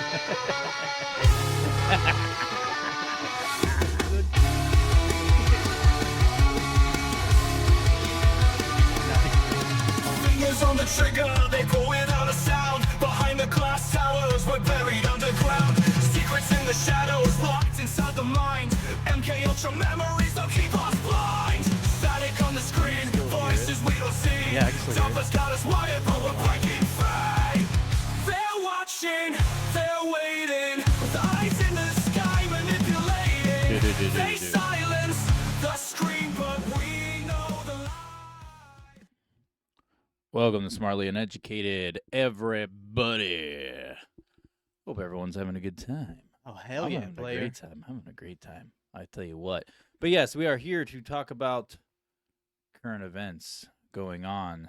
Fingers on the trigger, they pull without a sound. Behind the glass towers, we're buried underground. Secrets in the shadows, locked inside the mind. MK Ultra memories don't keep us blind. Static on the screen, voices we don't see. Yeah, I can still hear it. Jumpers got us wired, but we're breaking free. They're watching, they're waiting, with eyes in the sky manipulating. They silence the scream, but we know the lie. Welcome to Smartly Uneducated, everybody. Hope everyone's having a good time. Oh, hell I'm yeah, having player. a great time. I'm having a great time. I tell you what. But yes, we are here to talk about current events going on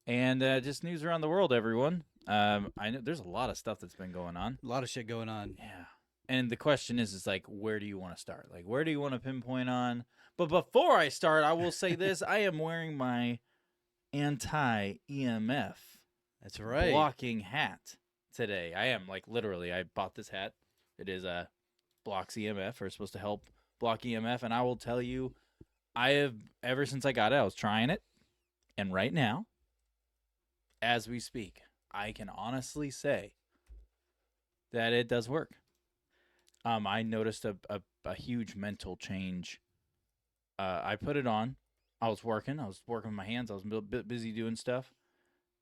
and just news around the world, everyone. I know there's a lot of stuff that's been going on. A lot of shit going on. Yeah. And the question is like, where do you want to start? Like, where do you want to pinpoint on? But before I start, I will say this. I am wearing my anti-EMF That's right. blocking hat today. I am, like, literally, I bought this hat. It is a blocks EMF, or it's supposed to help block EMF. And I will tell you, I have, ever since I got it, I was trying it. And right now, as we speak, I can honestly say that it does work. I noticed a huge mental change. I put it on. I was working with my hands. I was a bit busy doing stuff.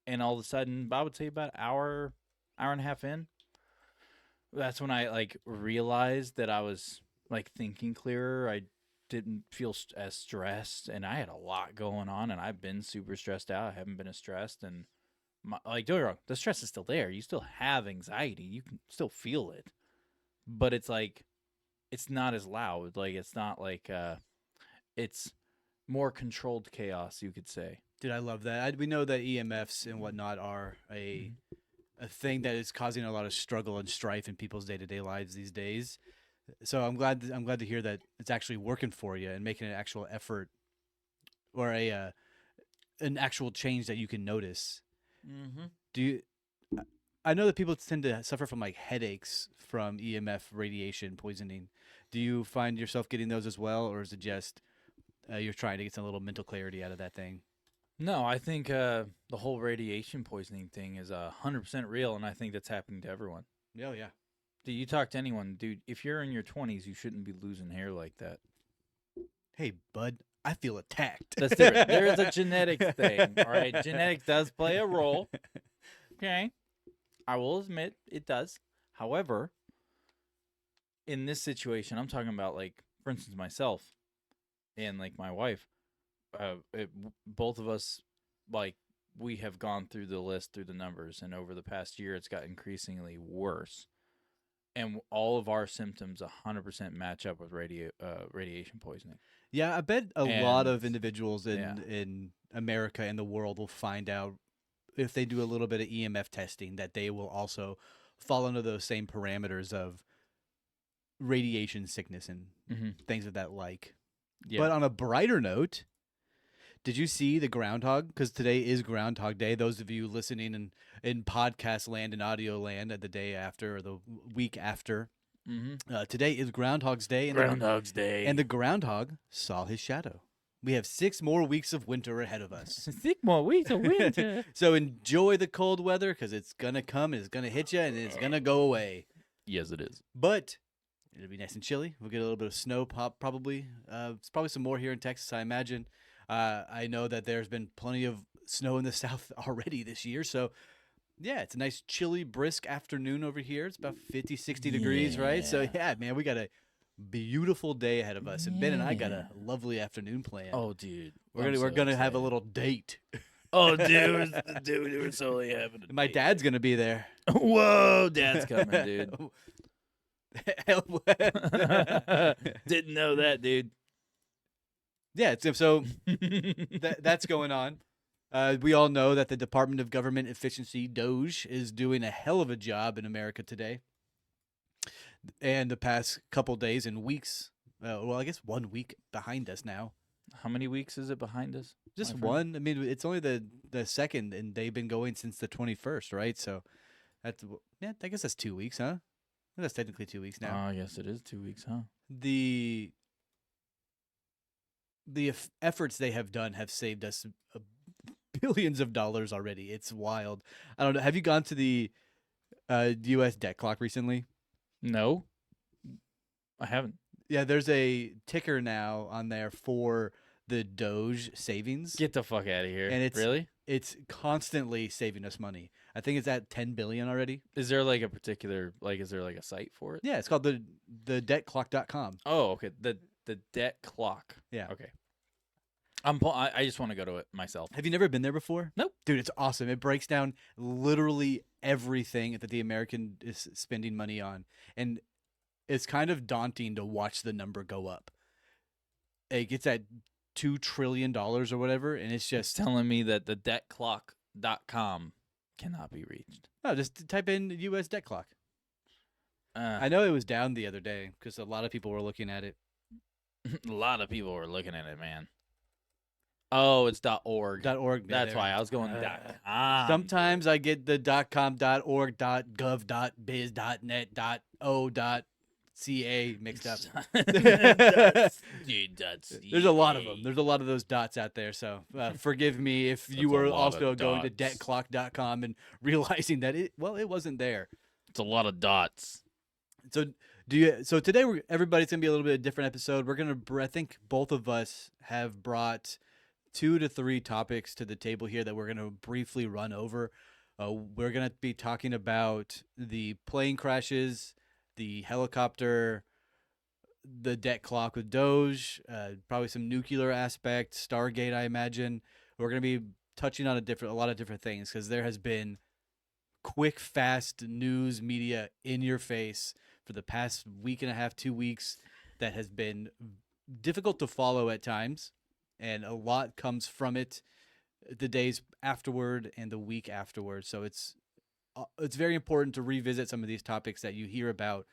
And all of a sudden, I would say about an hour and a half in, that's when I like realized that I was like thinking clearer. I didn't feel as stressed, and I had a lot going on, and I've been super stressed out. I haven't been as stressed, and don't get me wrong, the stress is still there. You still have anxiety. You can still feel it, but it's like, it's not as loud. Like, it's not like, it's more controlled chaos, you could say. Dude, I love that. We know that EMFs and whatnot are a thing that is causing a lot of struggle and strife in people's day-to-day lives these days. So I'm glad to hear that it's actually working for you and making an actual effort or an actual change that you can notice. Mm-hmm. I know that people tend to suffer from like headaches from EMF radiation poisoning. Do you find yourself getting those as well, or is it just you're trying to get some little mental clarity out of that thing? No, I think the whole radiation poisoning thing is 100% real, and I think that's happening to everyone. Oh, yeah. Do you talk to anyone, dude? If you're in your 20s, you shouldn't be losing hair like that. Hey, bud, I feel attacked. That's different. There is a genetics thing, all right? Genetics does play a role. Okay, I will admit it does. However, in this situation, I'm talking about, like, for instance, myself and like my wife. Both of us, like, we have gone through the list, through the numbers, and over the past year, it's got increasingly worse. And all of our symptoms 100% match up with radiation poisoning. Yeah, I bet a lot And- of individuals in America and the world will find out if they do a little bit of EMF testing that they will also fall under those same parameters of radiation sickness and things of that like. Yeah. But on a brighter note, did you see the groundhog? Because today is Groundhog Day. Those of you listening in podcast land and audio land at the day after or the week after, today is Groundhog's Day. And Groundhog's Day. and the groundhog saw his shadow. We have 6 more weeks of winter ahead of us. 6 more weeks of winter. So enjoy the cold weather because it's going to come, it's going to hit you, and it's going to go away. Yes, it is. But it'll be nice and chilly. We'll get a little bit of snow probably. It's probably some more here in Texas, I imagine. I know that there's been plenty of snow in the south already this year. So, yeah, it's a nice chilly, brisk afternoon over here. It's about 50, 60 degrees, right? So, yeah, man, we got a beautiful day ahead of us. And Ben and I got a lovely afternoon planned. Oh, dude. we're gonna have a little date. Oh, dude. We're totally having a My dad's going to be there. Whoa, Dad's coming, dude. Didn't know that, dude. Yeah, so that's going on. We all know that the Department of Government Efficiency, DOGE, is doing a hell of a job in America today. And the past couple days and weeks, well, I guess 1 week behind us now. How many weeks is it behind us? Just my friend? one. I mean, it's only the second, and they've been going since the 21st, right? So Yeah, I guess that's 2 weeks, huh? That's technically 2 weeks now. Yes, it is 2 weeks, huh? The efforts they have done have saved us billions of dollars already. It's wild. I don't know. Have you gone to the U.S. debt clock recently? No, I haven't. Yeah, there's a ticker now on there for the Doge savings, Get the fuck out of here. And it's- really? it's constantly saving us money. I think it's at 10 billion already. Is there like a particular is there like a site for it? Yeah, it's called the debtclock.com. Oh, okay. The debt clock. Yeah. Okay. I just want to go to it myself. Have you never been there before? Nope. Dude, it's awesome. It breaks down literally everything that the American is spending money on. And it's kind of daunting to watch the number go up. It gets at $2 trillion or whatever, and it's It's just telling me that the debtclock.com cannot be reached. oh, just type in US debt clock. Uh, I know it was down the other day because a lot of people were looking at it. a lot of people were looking at it, man. Oh, it's .org. .org. yeah, That's there. why I was going .com. Sometimes I get the .com, .org, .gov, .biz, .net, .o, .ca mixed up. There's There's a lot of them. There's a lot of those dots out there. So forgive me if you That's a were lot also of going to dots. debtclock.com and realizing that it wasn't there. It's a lot of dots. So so today everybody's gonna be a little bit of a different episode. We're gonna I think both of us have brought 2 to 3 topics to the table here that we're gonna briefly run over. We're gonna be talking about the plane crashes, the helicopter, the debt clock with Doge, probably some nuclear aspect, Stargate, I imagine. We're gonna be touching on a lot of different things because there has been quick, fast news media in your face for the past week and a half, 2 weeks that has been difficult to follow at times, and a lot comes from it the days afterward and the week afterward. So it's very important to revisit some of these topics that you hear about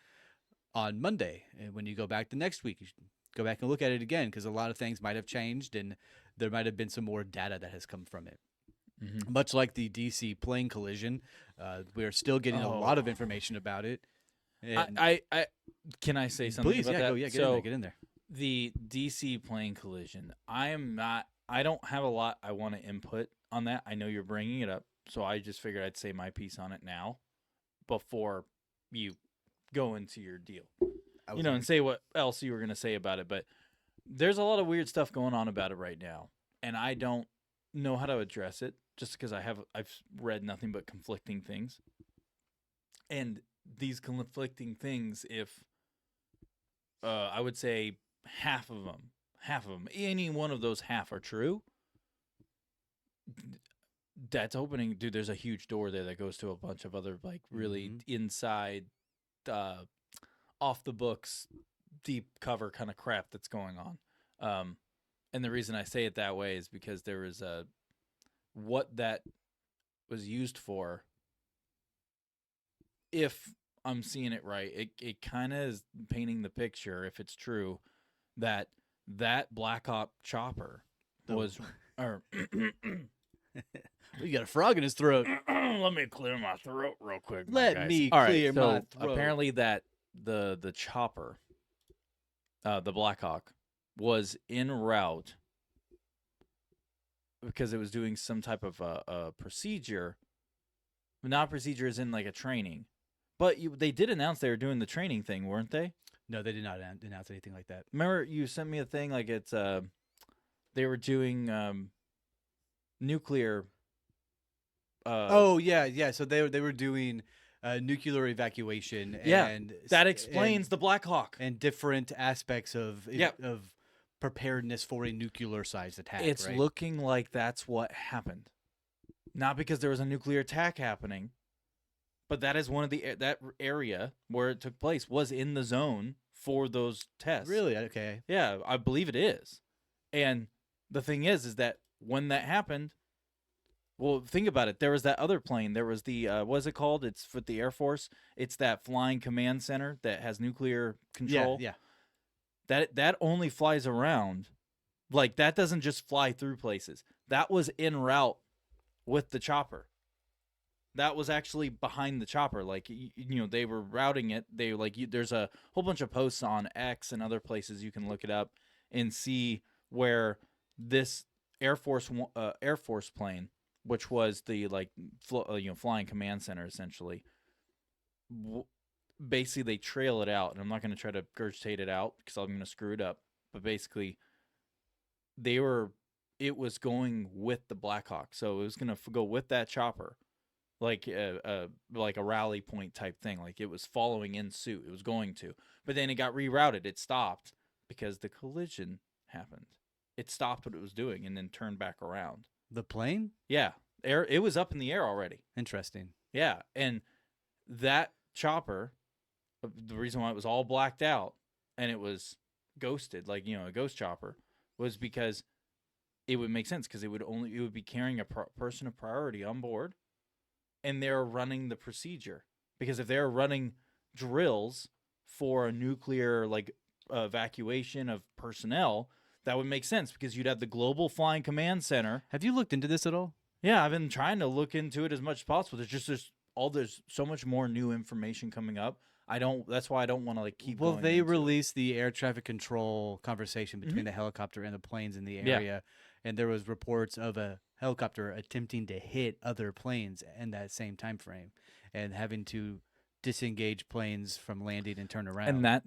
on Monday, and when you go back the next week, you should go back and look at it again because a lot of things might have changed and there might have been some more data that has come from it. Mm-hmm. Much like the DC plane collision, we're still getting a lot of information about it. And I can I say something please, about yeah, that? go, yeah, get in there. The DC plane collision. I don't have a lot I want to input on that. I know you're bringing it up, so I just figured I'd say my piece on it now before you go into your deal. And say what else you were going to say about it. But there's a lot of weird stuff going on about it right now, and I don't know how to address it just because I've read nothing but conflicting things. And these conflicting things, if I would say half of them, any one of those half are true, that's opening, dude, there's a huge door there that goes to a bunch of other like really inside off the books deep cover kind of crap that's going on. And the reason I say it that way is because there was what that was used for. If I'm seeing it right, it kind of is painting the picture, if it's true, that Black Hawk chopper was or You got a frog in his throat. let me clear my throat real quick. Let me All right, clear so my throat. apparently that the chopper, the Black Hawk, was en route because it was doing some type of a procedure. Not procedure as in like a training, but they did announce they were doing the training thing, weren't they? No, they did not announce anything like that. Remember you sent me a thing like it's they were doing nuclear. Oh yeah. So they were doing nuclear evacuation. Yeah, and that explains the Black Hawk. and different aspects of Yep. of preparedness for a nuclear-sized attack. It's right? looking like that's what happened. Not because there was a nuclear attack happening, but that is one of that area where it took place was in the zone for those tests. Really okay. Yeah, I believe it is. And the thing is that when that happened, well, think about it. There was that other plane. There was the what is it called? It's for the Air Force. It's that flying command center that has nuclear control. Yeah. That only flies around. Like that doesn't just fly through places. That was en route with the chopper. that was actually behind the chopper. Like you know, they were routing it. They like there's a whole bunch of posts on X and other places you can look it up and see where this Air Force plane, which was the like flying command center essentially. Basically, they trail it out, and I'm not going to try to regurgitate it out because I'm going to screw it up. But basically, it was going with the Black Hawk, so it was going to go with that chopper, like a rally point type thing. Like it was following in suit. It was going to, but then it got rerouted. It stopped because the collision happened. It stopped what it was doing and then turned back around. The plane? Yeah, it was up in the air already. Interesting. Yeah, and that chopper, the reason why it was all blacked out and it was ghosted, like a ghost chopper, was because it would make sense because it would be carrying a person of priority on board, and they're running the procedure. Because if they're running drills for a nuclear evacuation of personnel, that would make sense because you'd have the Global Flying Command Center. Have you looked into this at all? Yeah, I've been trying to look into it as much as possible. There's so much more new information coming up. That's why I don't want to keep Well, going they into it. released the air traffic control conversation between the helicopter and the planes in the area, and there was reports of a helicopter attempting to hit other planes in that same time frame and having to disengage planes from landing and turn around. And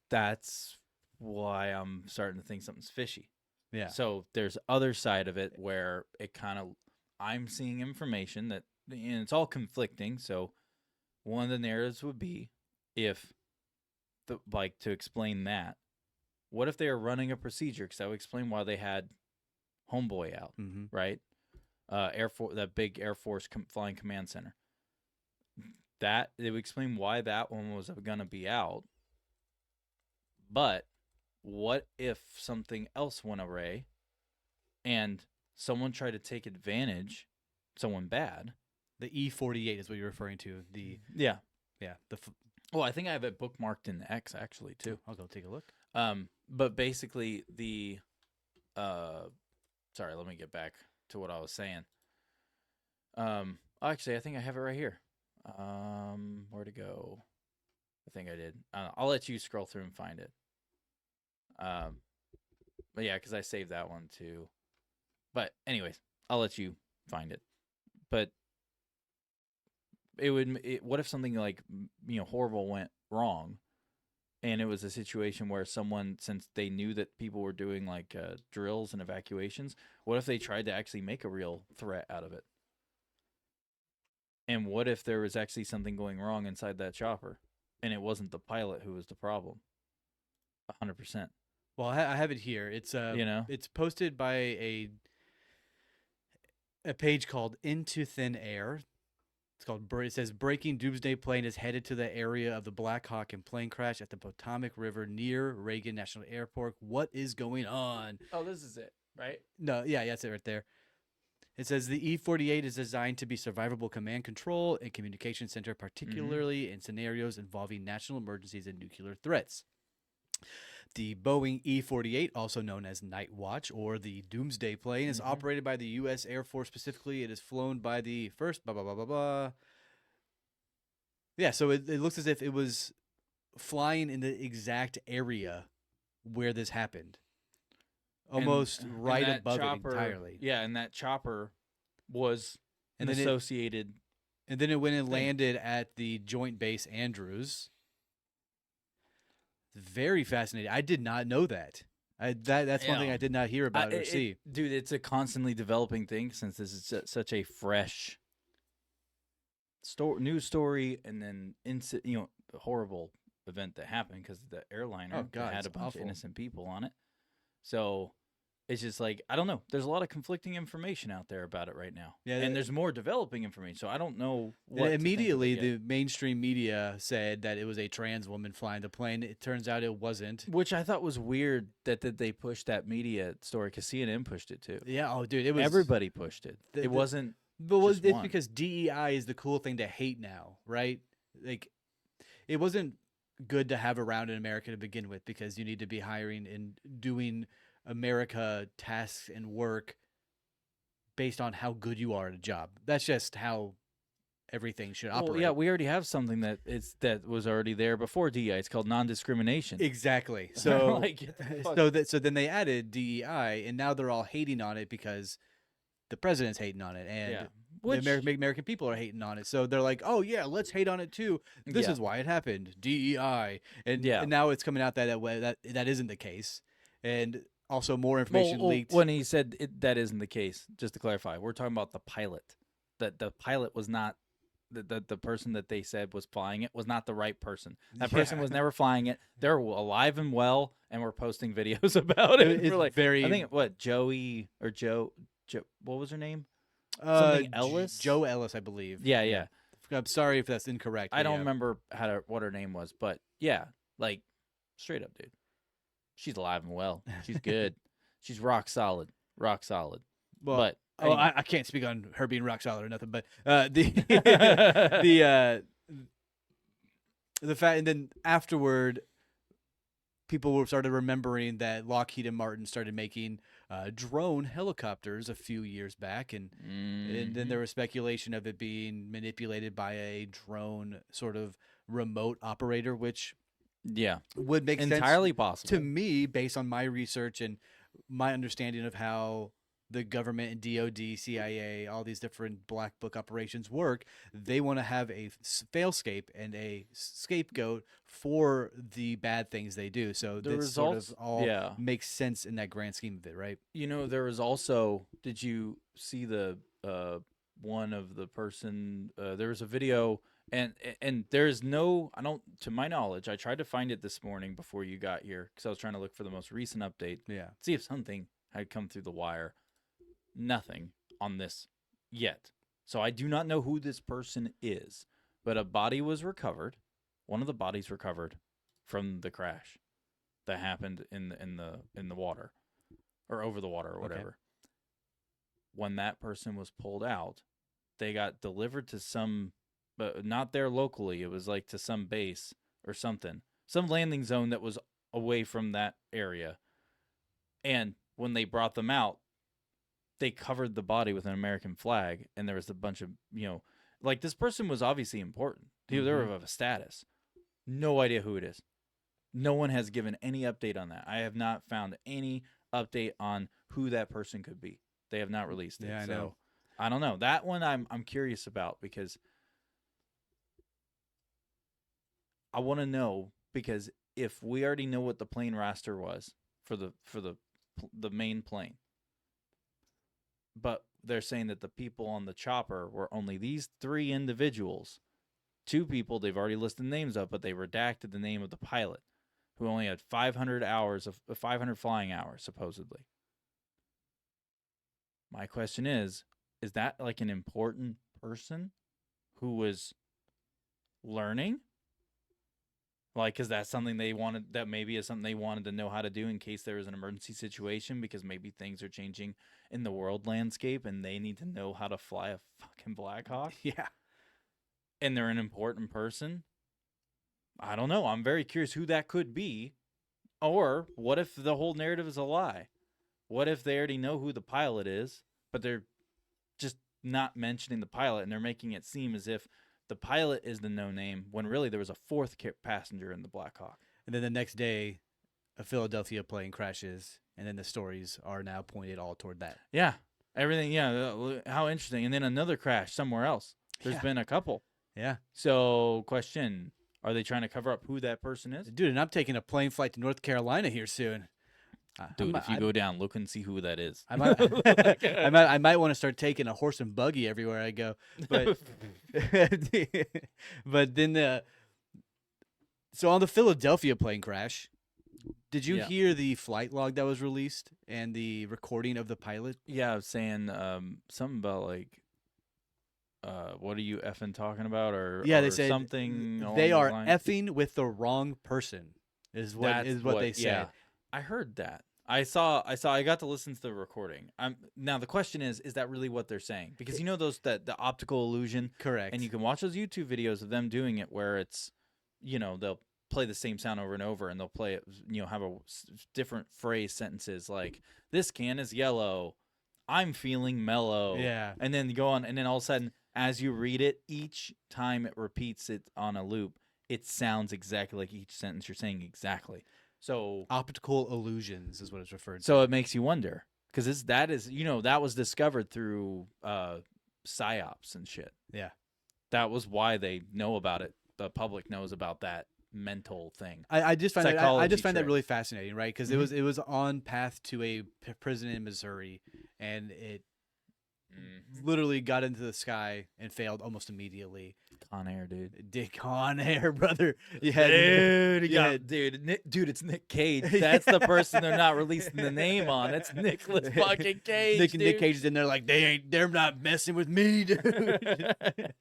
that's why I'm starting to think something's fishy. yeah. So there's other side of it where I'm seeing information that, and it's all conflicting. So one of the narratives would be to explain that. What if they are running a procedure? Because that would explain why they had Homeboy out, right? That big Air Force Flying Command Center. That it would explain why that one was going to be out. But what if something else went awry and someone tried to take advantage, someone bad? The E-48 is what you're referring to. Yeah. Well, I think I have it bookmarked in X actually too. I'll go take a look. But basically sorry, let me get back to what I was saying. Actually, I think I have it right here. Where to go? I think I did. I'll let you scroll through and find it. But yeah, because I saved that one too. But anyways, I'll let you find it. But what if something horrible went wrong, and it was a situation where someone, since they knew that people were doing drills and evacuations, what if they tried to actually make a real threat out of it? And what if there was actually something going wrong inside that chopper, and it wasn't the pilot who was the problem? 100%. Well, I have it here. It's it's posted by a page called Into Thin Air. It's called. It says breaking doomsday plane is headed to the area of the Black Hawk and plane crash at the Potomac River near Reagan National Airport. What is going on? Oh, this is it, right? No, yeah, that's it right there. It says the E-48 is designed to be survivable command control and communication center, particularly in scenarios involving national emergencies and nuclear threats. The Boeing E-48, also known as Night Watch or the Doomsday Plane, is operated by the U.S. Air Force. Specifically, it is flown by the first Yeah, so it looks as if it was flying in the exact area where this happened. Almost right above it entirely. Yeah, and that chopper was And then associated. And then it went and landed at the Joint Base Andrews. Very fascinating. I did not know that. That's one thing I did not hear about or see. Dude, it's a constantly developing thing since this is such a fresh news story, and then a horrible event that happened because the airliner had a bunch of innocent people on it. So it's just I don't know. There's a lot of conflicting information out there about it right now. Yeah, and there's more developing information. So I don't know what. Immediately, the mainstream media said that it was a trans woman flying the plane. It turns out it wasn't. Which I thought was weird that they pushed that media story because CNN pushed it too. Yeah. Oh, dude, it was everybody pushed it. It wasn't. But it's because DEI is the cool thing to hate now, right? It wasn't good to have around in America to begin with because you need to be hiring and doing America tasks and work based on how good you are at a job. That's just how everything should Well, operate. yeah, we already have something that was already there before DEI. It's called non-discrimination. Exactly. So Like, get the fuck- so then they added DEI, and now they're all hating on it because the president's hating on it, and Yeah. the Which, American people are hating on it. So they're like, oh yeah, let's hate on it too. This Yeah. is why it happened. DEI, and Yeah. and now it's coming out that isn't the case, and also more information well, leaked. when he said that isn't the case, just to clarify, we're talking about the pilot. That the pilot was not the person that they said was flying it was not the right person. That person Yeah. was never flying it. They're alive and well, and we're posting videos about it. It's We're like, very. I think what Joey or Joe, what was her name? J- Ellis? Joe Ellis, I believe. Yeah, yeah. I'm sorry if that's incorrect. I but don't yeah. remember what her name was, but yeah, like straight up, dude. She's alive and well. She's good. She's rock solid. Rock solid. Well, but oh, anyway. I can't speak on her being rock solid or nothing, but the the fact, and then afterward, people started remembering that Lockheed and Martin started making drone helicopters a few years back, and then there was speculation of it being manipulated by a drone sort of remote operator, which yeah, would make sense entirely possible. to me based on my research and my understanding of how the government and DOD, CIA, all these different black book operations work. They want to have a failscape and a scapegoat for the bad things they do. So The this sort results- of all yeah. makes sense in that grand scheme of it, right? You know, there was also. Did you see the one of the person? There was a video, and there's no. I don't. To my knowledge, I tried to find it this morning before you got here because I was trying to look for the most recent update. Yeah. See if something had come through the wire. Nothing on this yet. So I do not know who this person is, but a body was recovered. One of the bodies recovered from the crash that happened in the water or over the water or Okay. whatever. When that person was pulled out, they got delivered to some, but not there locally. It was like to some base or something, some landing zone that was away from that area. And when they brought them out, they covered the body with an American flag, and there was a bunch of, like this person was obviously important. They were of a status. No idea who it is. No one has given any update on that. I have not found any update on who that person could be. They have not released it. Yeah, I so know. I don't know. That one I'm curious about because I want to know, because if we already know what the plane roster was for the main plane, but they're saying that the people on the chopper were only these 3 individuals. 2 people they've already listed names of, but they redacted the name of the pilot, who only had 500 flying hours supposedly. My question is that like an important person who was learning? Like, is that something they wanted, that maybe is something they wanted to know how to do in case there was an emergency situation, because maybe things are changing in the world landscape and they need to know how to fly a fucking Black Hawk, Yeah. and they're an important person? I don't know. I'm very curious who that could be. Or what if the whole narrative is a lie? What if they already know who the pilot is, but they're just not mentioning the pilot, and they're making it seem as if the pilot is the no name when really there was a 4th passenger in the Black Hawk. And then the next day, a Philadelphia plane crashes, and then the stories are now pointed all toward that. Yeah. Everything. Yeah. How interesting. And then another crash somewhere else. There's Yeah. been a couple. Yeah. So question, are they trying to cover up who that person is? Dude, and I'm taking a plane flight to North Carolina here soon. Dude, if you go down, look and see who that is. I might, I might want to start taking a horse and buggy everywhere I go, but, but then so on the Philadelphia plane crash, did you Yeah. hear the flight log that was released and the recording of the pilot? Yeah, I was saying something about like, what are you effing talking about? Or Yeah, they or said something. along they those are lines. effing with the wrong person. Is what That's they said. Yeah, I heard that. I got to listen to the recording. Now the question is that really what they're saying? Because you know the optical illusion, Correct. and you can watch those YouTube videos of them doing it where it's, they'll play the same sound over and over, and they'll play it, have a different phrase sentences like, this can is yellow, I'm feeling mellow. Yeah. And then go on, and then all of a sudden as you read it, each time it repeats it on a loop, it sounds exactly like each sentence you're saying exactly. So Optical illusions is what it's referred to. so it makes you wonder because that was discovered through psyops and shit. Yeah. That was why they know about it. The public knows about that mental thing. I just find that I Psychology just find that trick. really fascinating, right? Because Mhm. it was on path to a prison in Missouri, and it literally got into the sky and failed almost immediately. Con Air, dude. Dick on air, brother. You had Dude, it's Nick Cage. That's the person they're not releasing the name on. It's Nicolas fucking Cage. Nick Cage is in there like they're not messing with me, dude.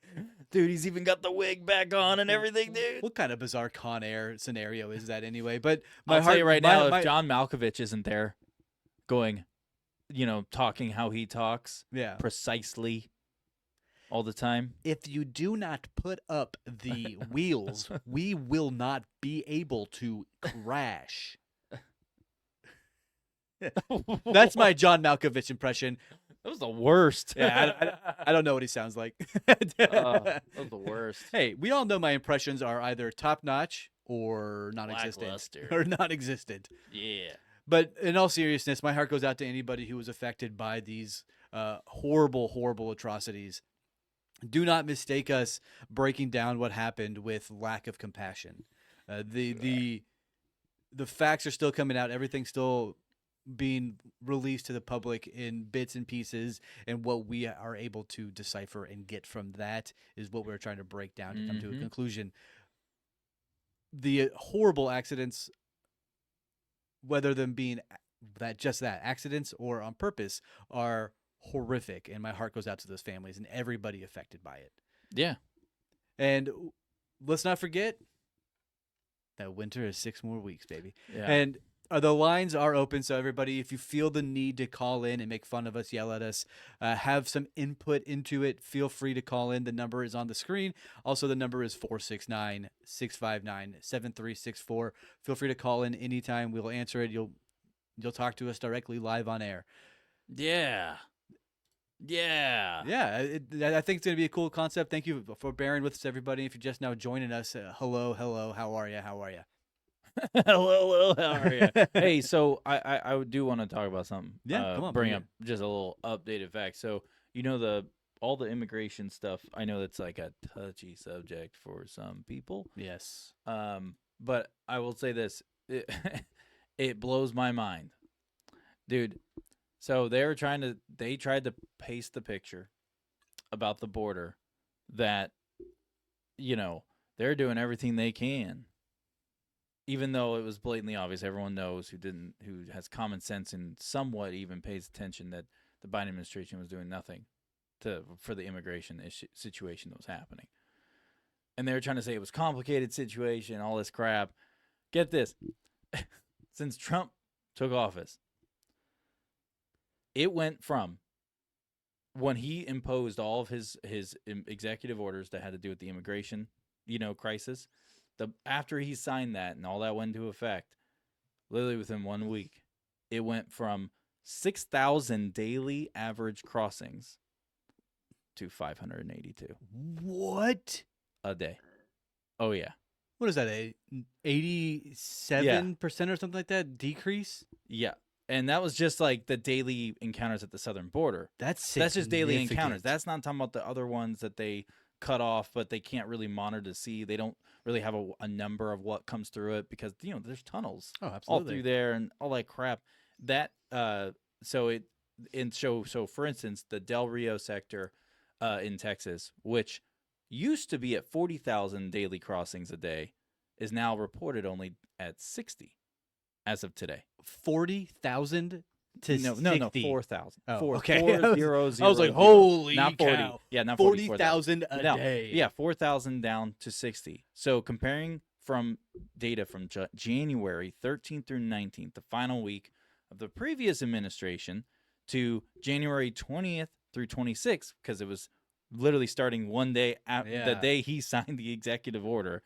Dude, he's even got the wig back on and everything, dude. What kind of bizarre Con Air scenario is that anyway? But I'll tell you right now, my- if John Malkovich isn't there, going, talking how he talks yeah. precisely all the time. If you do not put up the wheels, we will not be able to crash. That's my John Malkovich impression. That was the worst. Yeah, I don't know what he sounds like. That was the worst. Hey, we all know my impressions are either top notch or non-existent. Lackluster. Or non-existent. Yeah. But in all seriousness, my heart goes out to anybody who was affected by these horrible, horrible atrocities. Do not mistake us breaking down what happened with lack of compassion. The facts are still coming out. Everything's still being released to the public in bits and pieces, and what we are able to decipher and get from that is what we're trying to break down to come to a Mhm. conclusion. The horrible accidents, whether them being that accidents or on purpose, are horrific, and my heart goes out to those families and everybody affected by it. Yeah. And let's not forget that winter is 6 more weeks, baby. Yeah. And the lines are open, so everybody, if you feel the need to call in and make fun of us, yell at us, have some input into it, feel free to call in. The number is on the screen. Also, the number is 469-659-7364. Feel free to call in anytime. We'll answer it. You'll talk to us directly live on air. Yeah. Yeah. Yeah, I think it's going to be a cool concept. Thank you for bearing with us, everybody. If you're just now joining us, hello, how are you? How are you? Hello, how are you? Hey, so I do want to talk about something. Yeah, come on, Bring bring up just a little updated fact. So all the immigration stuff. I know that's like a touchy subject for some people. Yes. But I will say this: it blows my mind, dude. So they tried to paste the picture about the border that, they're doing everything they can. Even though it was blatantly obvious, everyone knows who has common sense and somewhat even pays attention that the Biden administration was doing nothing for the immigration situation that was happening. And they were trying to say it was a complicated situation, all this crap. Get this. Since Trump took office, it went from when he imposed all of his executive orders that had to do with the immigration, crisis. After he signed that and all that went into effect, literally within 1 week, it went from 6,000 daily average crossings to 582 What? a day. Oh yeah, What is that? 87% or something like that decrease? yeah, and that was just like the daily encounters at the southern border. That's That's just daily encounters. significant. That's not talking about the other ones that they cut off, but they can't really monitor to see. They don't really have a number of what comes through it because there's tunnels Oh, all absolutely. through there and all that crap. That so for instance, the Del Rio sector in Texas, which used to be at 40,000 daily crossings a day, is now reported only at 60 as of today. 40,000 to No, 60. 4,000. Oh, okay. 4,000. I was like, holy not 40. cow. Yeah, not 40. 40,000 a No, day. Yeah, 4,000 down to 60. So comparing from data from January 13th through 19th, the final week of the previous administration, to January 20th through 26th, because it was literally starting one day after the Yeah. day he signed the executive order,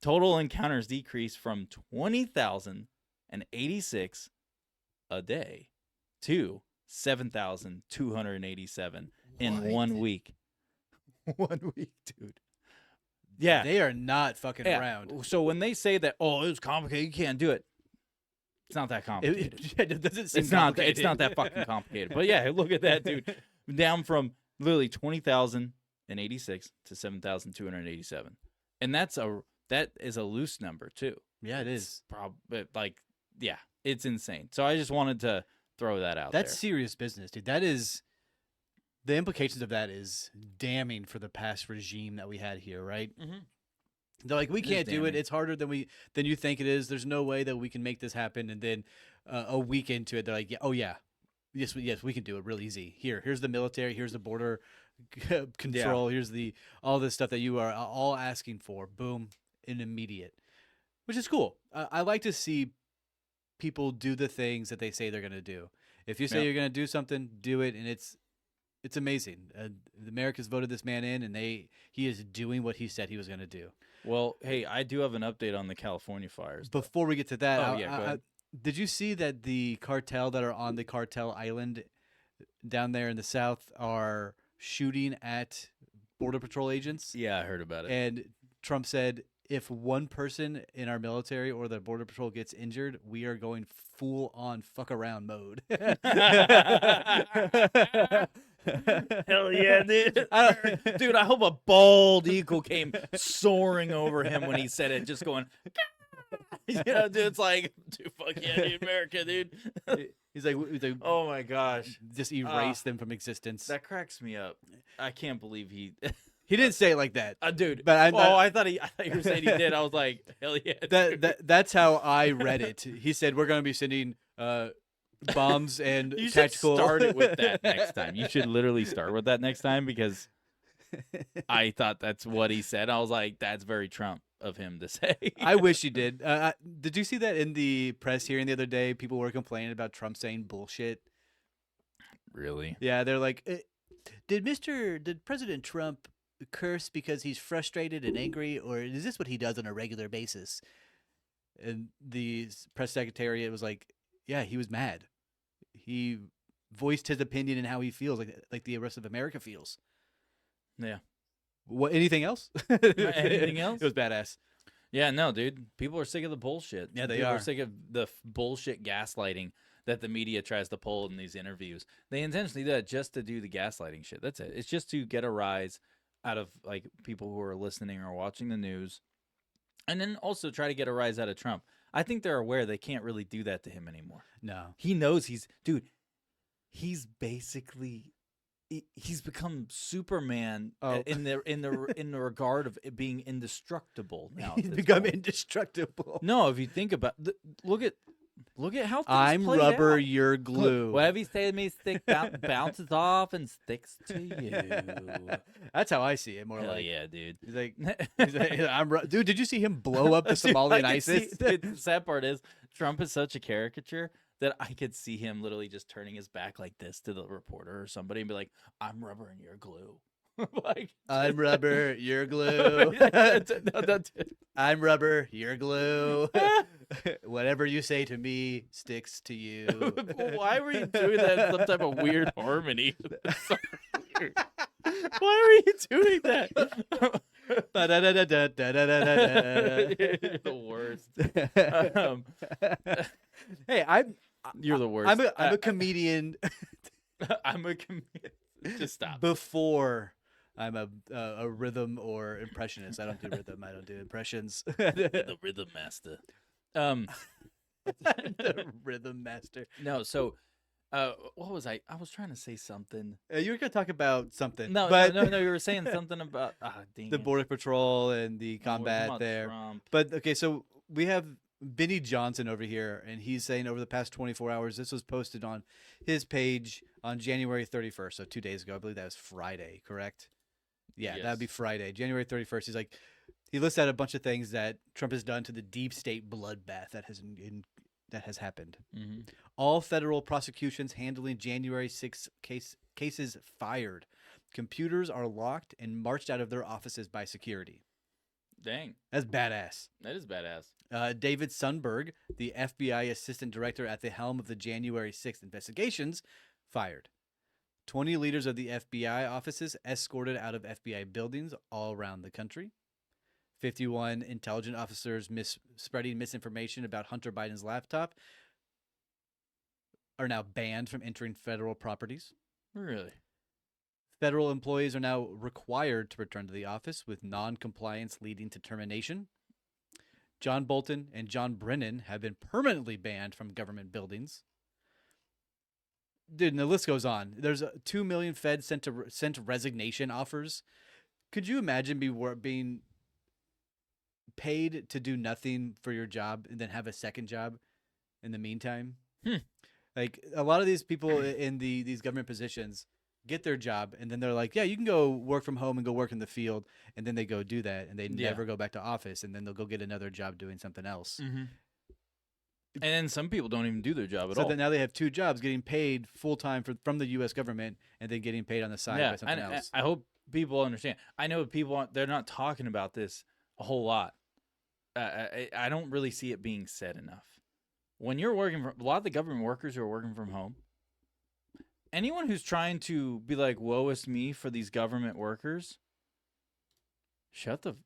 total encounters decreased from 20,086 a day to 7,287 in What? 1 week. 1 week, dude. Yeah. They are not fucking Yeah. around. So when they say that, oh, it was complicated, you can't do it. It's not that complicated. It doesn't seem It's not. complicated. It's not that fucking complicated. But yeah, look at that, dude. Down from literally 20,086 to 7,287, and that is a loose number too. Yeah, it is. Yeah, it's insane. So I just wanted to throw that out That's there. serious business, dude. That is the implications of that is damning for the past regime that we had here, right? Mhm. They're like, we It is can't do it. damning. It's harder than you think it is. There's no way that we can make this happen. And then a week into it, they're like, yeah, oh yeah, yes, we can do it real easy. Here's the military. Here's the border control. Here's all this stuff that you are all asking for. Boom, and immediate, which is cool. I like to see people do the things that they say they're gonna do. If you say Yeah. you're gonna do something, do it, and it's amazing. America's voted this man in, and he is doing what he said he was gonna do. Well, hey, I do have an update on the California fires. Before we get to that, Oh, yeah, go ahead. did you see that the cartel that are on the cartel island down there in the south are shooting at Border Patrol agents? Yeah, I heard about it. And Trump said, if one person in our military or the Border Patrol gets injured, we are going full on fuck around mode. Hell yeah, dude. I don't- Dude, I hope a bald eagle came soaring over him when he said it, just going, you know, dude, it's like, dude, fuck yeah, dude, America, dude. he's like, Oh my gosh. just erase them from existence. That cracks me up. I can't believe he, He didn't say it like that. dude. But I thought you were saying he did. I was like, hell yeah. dude. That's how I read it. He said we're going to be sending bombs and You should tactical. start it with that next time. You should literally start with that next time because I thought that's what he said. I was like, that's very Trump of him to say. I wish he did. Did you see that in the press hearing the other day? People were complaining about Trump saying bullshit. Really? Yeah, they're like, did President Trump curse because he's frustrated and angry, or is this what he does on a regular basis? And the press secretariat was like, yeah, he was mad. He voiced his opinion and how he feels, like the rest of America feels. Yeah. What? Anything else? Anything else? It was badass. Yeah, no, dude. People are sick of the bullshit. Yeah, they People are. sick of the bullshit gaslighting that the media tries to pull in these interviews. They intentionally do that just to do the gaslighting shit. That's it. It's just to get a rise out of like people who are listening or watching the news, and then also try to get a rise out of Trump. I think they're aware they can't really do that to him anymore. No. He knows he's basically he's become Superman Oh. in the regard of it being indestructible now. at He's this become point. indestructible. No, if you think about look at how things I'm played rubber, out. you're Look, glue. whatever you say to me, bounces off and sticks to you. That's how I see it. More Hell like, yeah, dude. he's like, dude. Did you see him blow up the Dude, Somalian I could ISIS? see- the sad part is Trump is such a caricature that I could see him literally just turning his back like this to the reporter or somebody and be like, "I'm rubber and you're glue." Like I'm rubber, you're glue. I'm rubber, you're glue. Whatever you say to me sticks to you. Why were you doing that in some type of weird harmony? That's so weird. Why were you doing that? You're the worst. Hey, I'm You're the worst. I'm a comedian I'm a comedian. Just stop. before I'm a rhythm or impressionist. I don't do rhythm. I don't do impressions. The rhythm master. The rhythm master. No, so what was I? I was trying to say something. You were gonna talk about something. No, but no, you were saying something about dang the it. border patrol and the No, we're talking combat about there. Trump. But okay, so we have Benny Johnson over here, and he's saying over the past 24 hours, this was posted on his page on January 31st, so 2 days ago. I believe that was Friday, correct? Yeah, that'd be Yes. Friday, January 31st. He's like, he lists out a bunch of things that Trump has done to the deep state bloodbath that has happened. Mhm. All federal prosecutions handling January 6th cases fired. Computers are locked and marched out of their offices by security. Dang, That's badass. that is badass. David Sundberg, the FBI assistant director at the helm of the January 6th investigations, fired. 20 leaders of the FBI offices escorted out of FBI buildings all around the country. 51 intelligence officers spreading misinformation about Hunter Biden's laptop are now banned from entering federal properties. Really? Federal employees are now required to return to the office, with non-compliance leading to termination. John Bolton and John Brennan have been permanently banned from government buildings. Dude, and the list goes on. There's 2 million feds sent resignation offers. Could you imagine being paid to do nothing for your job and then have a second job in the meantime? Like, a lot of these people in these government positions get their job, and then they're like, yeah, you can go work from home and go work in the field, and then they go do that, and they never go back to office, and then they'll go get another job doing something else. Mm-hmm. And then some people don't even do their job at all. So now they have 2 jobs, getting paid full-time from the U.S. government, and then getting paid on the side by something else. I hope people understand. I know people, they're not talking about this a whole lot. I don't really see it being said enough. When you're working from, a lot of the government workers who are working from home, anyone who's trying to be like, woe is me for these government workers, shut up.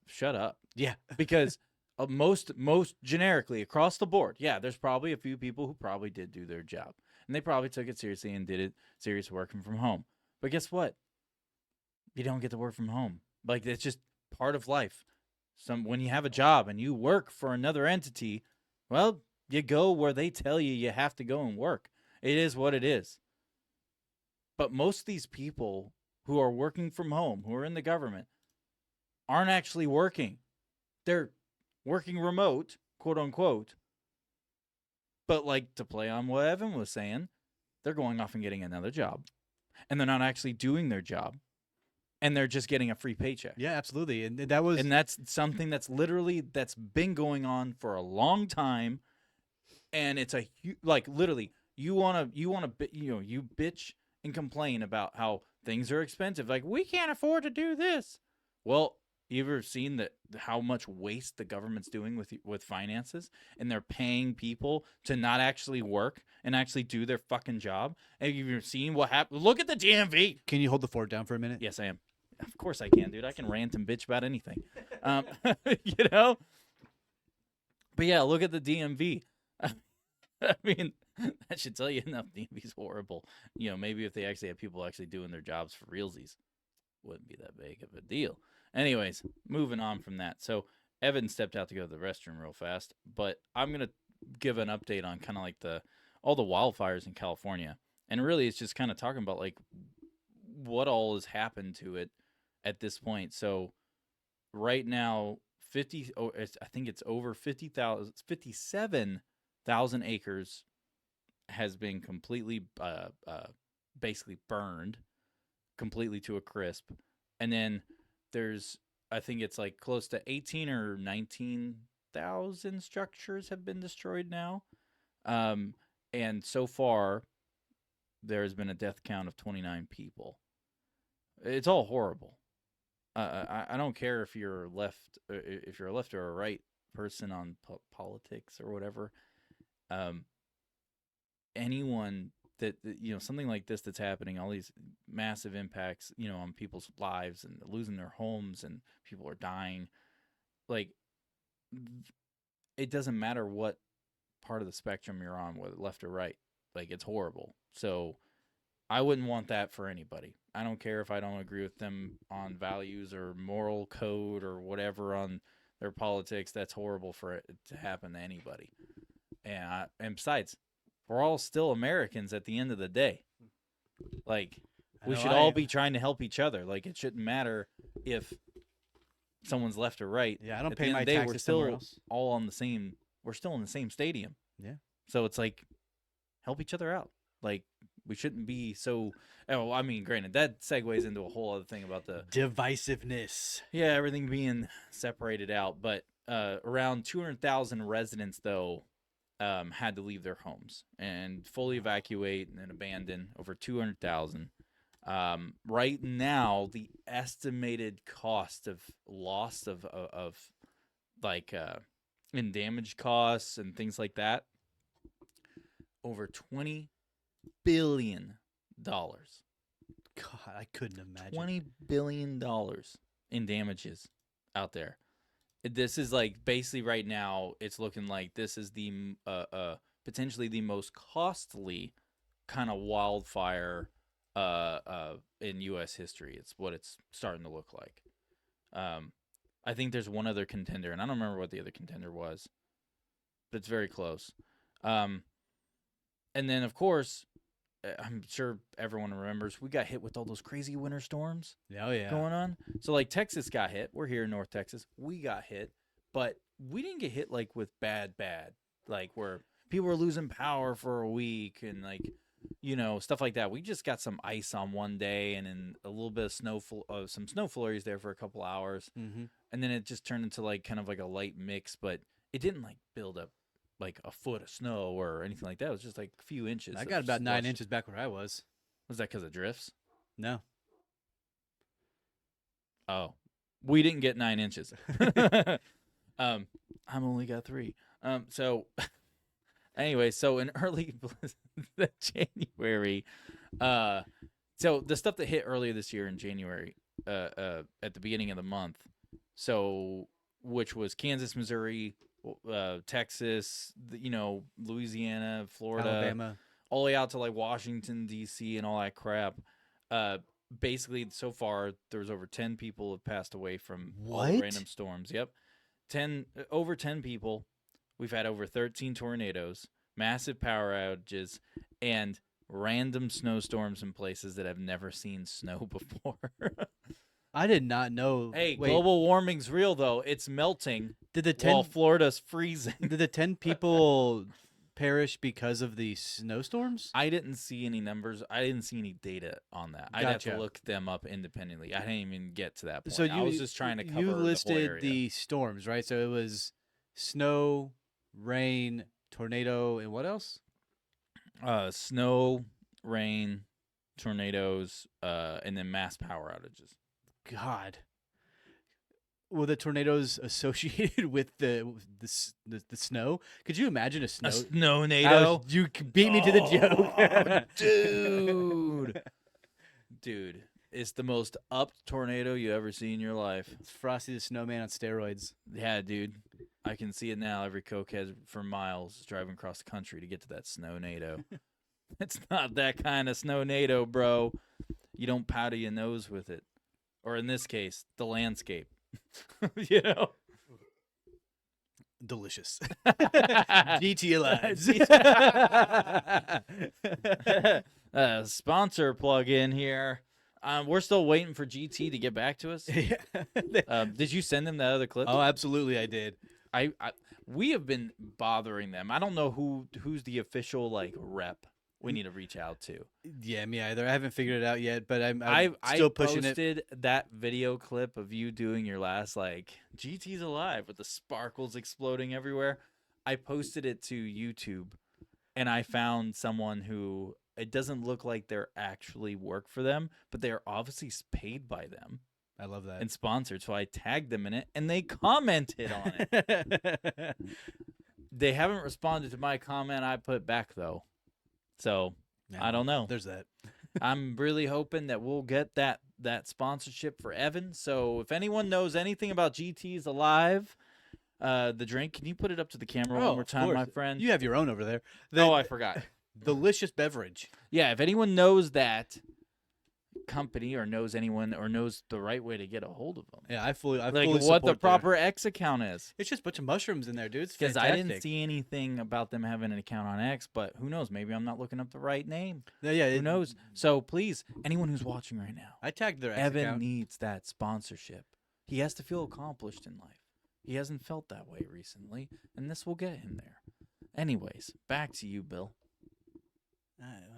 Yeah. Because most generically across the board, yeah, there's probably a few people who probably did do their job, and they probably took it seriously and did it serious working from home. But guess what? You don't get to work from home. Like, it's just part of life. When you have a job and you work for another entity, well, you go where they tell you have to go and work. It is what it is. But most of these people who are working from home, who are in the government, aren't actually working. They're working remote, quote unquote. But, like, to play on what Evan was saying, they're going off and getting another job. And they're not actually doing their job. And they're just getting a free paycheck. Yeah, absolutely. And that's something that's been going on for a long time. And it's literally, you bitch and complain about how things are expensive. Like, we can't afford to do this. Well, you ever seen how much waste the government's doing with finances, and they're paying people to not actually work and actually do their fucking job? Have you ever seen what happened? Look at the DMV. Can you hold the fort down for a minute? Yes, I am. Of course I can, dude. I can rant and bitch about anything. You know? But yeah, look at the DMV. I mean, that should tell you enough. DMV's horrible. You know, maybe if they actually have people actually doing their jobs for realsies, wouldn't be that big of a deal. Anyways, moving on from that. So Evan stepped out to go to the restroom real fast, but I'm going to give an update on kind of like all the wildfires in California. And really, it's just kind of talking about like what all has happened to it at this point. So right now, I think it's over 57,000 acres has been completely, basically burned completely to a crisp. And then there's, I think it's like close to 18 or 19,000 structures have been destroyed now. And so far, there's been a death count of 29 people. It's all horrible. I don't care if you're a left or a right person on politics or whatever. Anyone that, something like this that's happening, all these massive impacts, on people's lives and losing their homes and people are dying. Like, it doesn't matter what part of the spectrum you're on, whether left or right. Like, it's horrible. So I wouldn't want that for anybody. I don't care if I don't agree with them on values or moral code or whatever on their politics. That's horrible for it to happen to anybody. And besides, we're all still Americans at the end of the day. Like, we should all be trying to help each other. Like, it shouldn't matter if someone's left or right. Yeah, I don't at pay the my end of the day, taxes somewhere else. We're still in the same stadium. Yeah. So it's like, help each other out. Like, we shouldn't be so. Oh, I mean, granted, that segues into a whole other thing about the divisiveness. Yeah, everything being separated out. But around 200,000 residents, though, had to leave their homes and fully evacuate and abandon. Over 200,000. Right now, the estimated cost of loss of like in damage costs and things like that, over $20 billion. God, I couldn't imagine. $20 billion in damages out there. This is like basically right now. It's looking like this is the potentially the most costly kind of wildfire in U.S. history. It's what it's starting to look like. I think there's one other contender, and I don't remember what the other contender was, but it's very close. And then of course, I'm sure everyone remembers we got hit with all those crazy winter storms Oh yeah. going on. So like Texas got hit. We're here in North Texas. We got hit, but we didn't get hit like with bad, like where people were losing power for a week and like, you know, stuff like that. We just got some ice on one day and then a little bit of some snow flurries there for a couple hours. Mm-hmm. And then it just turned into like kind of like a light mix, but it didn't like build up like a foot of snow or anything like that. It was just like a few inches. I of got about 9 slush. inches back where I was. Was that because of drifts? No. Oh, we didn't get 9 inches. I'm only got 3. So anyway, so in early January, so the stuff that hit earlier this year in January, at the beginning of the month, so which was Kansas, Missouri, Texas, Louisiana, Florida, Alabama. all the way out to like Washington D.C. and all that crap. Basically, so far there's over 10 people have passed away from all the What? random storms. Yep, over 10 people. We've had over 13 tornadoes, massive power outages, and random snowstorms in places that have never seen snow before. I did not know. Hey, Wait, global warming's real though. It's melting did the while 10 Florida's freezing. did the 10 people perish because of the snowstorms? I didn't see any numbers. I didn't see any data on that. I'd have to Gotcha. look them up independently. I didn't even get to that point. So I was just trying to cover you the whole listed area. the storms, right? So it was snow, rain, tornado, and what else? Snow, rain, tornadoes, and then mass power outages. God. Were the tornadoes associated with the snow? Could you imagine a snow? A snow-nado? You beat me to the Oh, joke, Dude, it's the most upped tornado you ever see in your life. It's Frosty the Snowman on steroids. Yeah, dude. I can see it now. Every cokehead for miles driving across the country to get to that snow-nado. It's not that kind of snow-nado, bro. You don't powder your nose with it. Or in this case, the landscape. You know? Delicious. GT Alive. Sponsor plug in here. We're still waiting for GT to get back to us. Did you send them that other clip? Oh, absolutely, I did. We have been bothering them. I don't know who's the official like rep we need to reach out to. Yeah, me either. I haven't figured it out yet, but I'm still pushing I it. posted that video clip of you doing your last like GT's alive with the sparkles exploding everywhere. I posted it to YouTube, and I found someone who it doesn't look like they're actually work for them, but they are obviously paid by them I love that. and sponsored. So I tagged them in it, and they commented on it. They haven't responded to my comment I put back though. So I don't know. There's that. I'm really hoping that we'll get that sponsorship for Evan. So if anyone knows anything about GT's Alive, the drink, can you put it up to the camera one more of time, my course. friend? You have your own over there. I forgot. Delicious beverage. Yeah, if anyone knows that company or knows anyone or knows the right way to get a hold of them, Yeah, I fully like fully what the support their- proper X account is. It's just a bunch of mushrooms in there, dude. It's Because I fantastic. didn't see anything about them having an account on X, but who knows? Maybe I'm not looking up the right name. Yeah, Who knows? So please, anyone who's watching right now, I tagged their X Evan account. needs that sponsorship. He has to feel accomplished in life. He hasn't felt that way recently, and this will get him there. Anyways, back to you, Bill.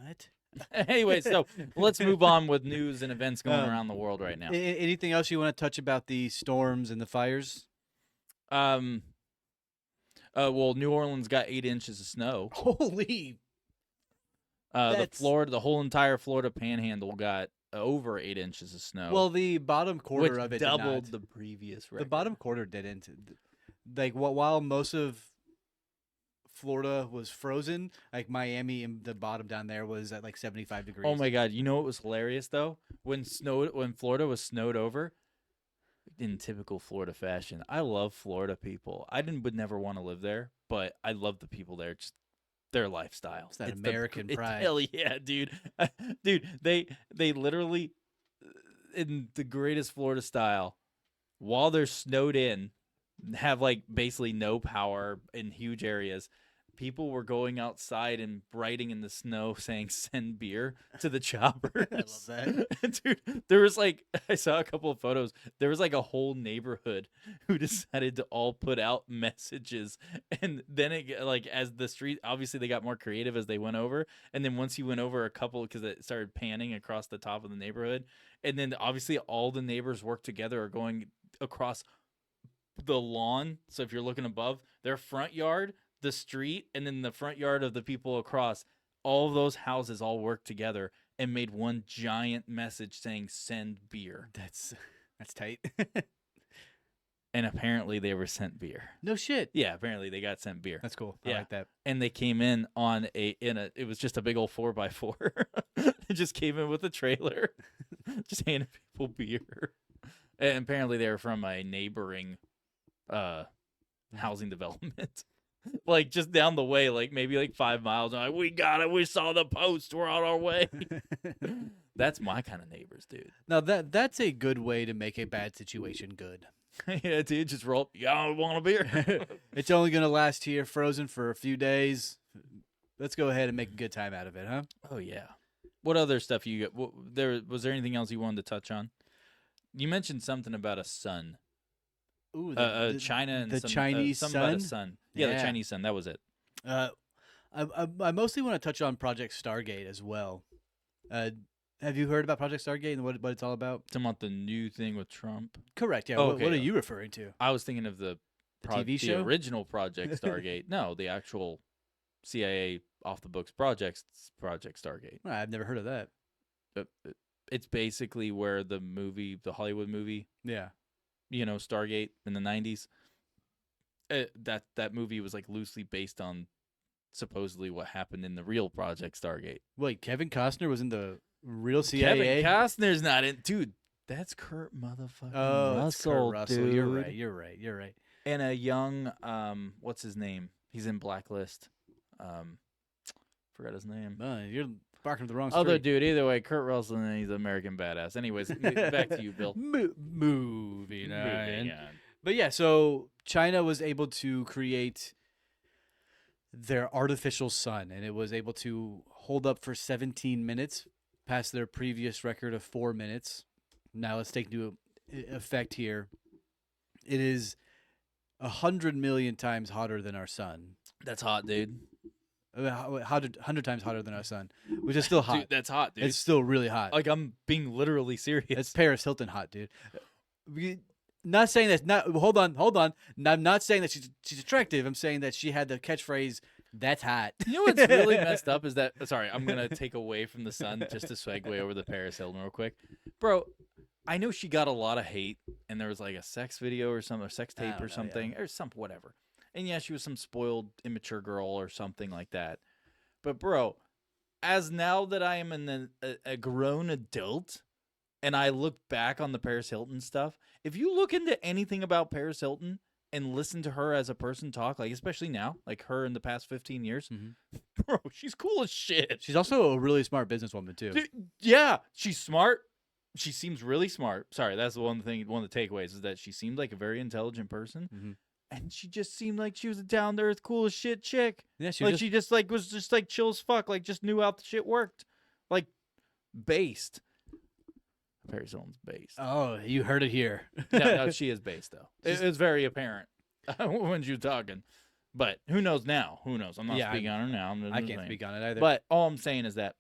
What? Anyway, so let's move on with news and events going Um, around the world right now. Anything else you want to touch about the storms and the fires? Well, New Orleans got 8 inches of snow. Holy! The whole entire Florida Panhandle got over 8 inches of snow. Well, the bottom quarter which of it doubled did the not. previous The record. bottom quarter didn't. Like while most of Florida was frozen, like Miami and the bottom down there was at like 75 degrees. Oh my god! You know what was hilarious though? When Florida was snowed over, in typical Florida fashion. I love Florida people. Would never want to live there, but I love the people there. Just their lifestyle. It's that American pride. Hell yeah, dude. Dude, they literally in the greatest Florida style, while they're snowed in, have like basically no power in huge areas. People were going outside and writing in the snow saying "send beer" to the choppers. I love that. Dude, there was like, I saw a couple of photos. There was like a whole neighborhood who decided to all put out messages. And then it, like, as the street, obviously they got more creative as they went over. And then once you went over a couple, because it started panning across the top of the neighborhood. And then obviously all the neighbors work together are going across the lawn. So if you're looking above their front yard, the street, and then the front yard of the people across, all of those houses all worked together and made one giant message saying "send beer." That's tight. And apparently they were sent beer. No shit. Yeah, apparently they got sent beer. That's cool. I Yeah. like that. And they came in on it was just a big old 4x4. It just came in with a trailer, just handing people beer. And apparently they were from a neighboring housing development. Like just down the way, like maybe like 5 miles. I'm like, we got it. We saw the post. We're on our way. That's my kind of neighbors, dude. Now that's a good way to make a bad situation good. Yeah, dude, just roll. Y'all want a beer? It's only gonna last here frozen for a few days. Let's go ahead and make a good time out of it, huh? Oh yeah. What other stuff you got? Was there anything else you wanted to touch on? You mentioned something about a sun. Ooh, China and the some, Chinese something about a sun? sun. Yeah, the Yeah. Chinese sun. That was it. I mostly want to touch on Project Stargate as well. Have you heard about Project Stargate and what it's all about? Talking about the new thing with Trump. Correct. Yeah. Oh, What okay. are you referring to? I was thinking of the TV show? the original Project Stargate. No, the actual CIA off the books Project Stargate. I've never heard of that. It's basically where the Hollywood movie, Yeah. Stargate in the 90s. That movie was like loosely based on supposedly what happened in the real Project Stargate. Wait, Kevin Costner was in the real CIA? Kevin Costner's not in, dude. That's Kurt motherfucking Oh, it's Russell, Kurt Russell. dude. You're right. And a young, what's his name? He's in Blacklist. Forgot his name. You're barking up the wrong street. Other dude. Either way, Kurt Russell, and he's an American badass. Anyways, back to you, Bill. Moving Moving on. on. But yeah, so China was able to create their artificial sun, and it was able to hold up for 17 minutes, past their previous record of 4 minutes. Now let's take into effect here. It is 100 million times hotter than our sun. That's hot, dude. 100 times hotter than our sun, which is still hot. Dude, that's hot, dude. It's still really hot. Like, I'm being literally serious. It's Paris Hilton hot, dude. Not saying that's not. Hold on. I'm not saying that she's attractive. I'm saying that she had the catchphrase, "That's hot." You know what's really messed up is that. Sorry, I'm gonna take away from the sun just to segue over the Paris Hilton real quick, bro. I know she got a lot of hate, and there was like a sex video or something, or sex I tape don't or know, something, or something, whatever. And yeah, she was some spoiled, immature girl or something like that. But bro, as now that I am a grown adult, and I look back on the Paris Hilton stuff, if you look into anything about Paris Hilton and listen to her as a person talk, like especially now, like her in the past 15 years, bro, she's cool as shit. She's also a really smart businesswoman too. Dude, yeah, she's smart. She seems really smart. Sorry, that's the one of the takeaways is that she seemed like a very intelligent person. Mhm. And she just seemed like she was a down to earth, cool as shit chick. Yeah, she Like was she just like was just like chill as fuck. Like just knew how the shit worked. Like based. Paris Hilton's based. Oh, you heard it here. No, she is based though. It's very apparent when she was talking. But who knows now? Who knows? I'm not Yeah, speaking on her now. I'm just I can't saying. speak on it either. But all I'm saying is that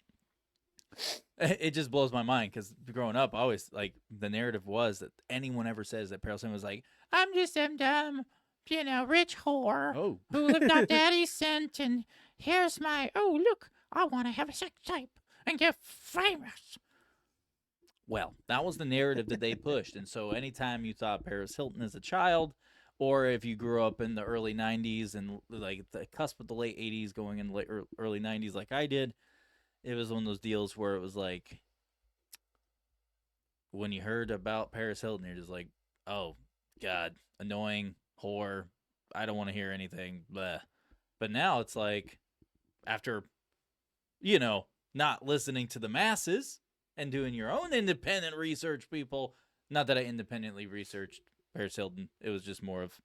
it just blows my mind because growing up, I always like the narrative was that anyone ever says that Paris Hilton was like, I'm just some dumb, rich whore oh, who lived off daddy's cent, and here's my, oh, look, I want to have a sex tape and get famous. Well, that was the narrative that they pushed. And so anytime you thought Paris Hilton as a child or if you grew up in the early 90s and like the cusp of the late 80s going in late early 90s like I did, it was one of those deals where it was like when you heard about Paris Hilton, you're just like, oh god, annoying whore. I don't want to hear anything. Bleh. But now it's like after not listening to the masses and doing your own independent research, people. Not that I independently researched Paris Hilton. It was just more of,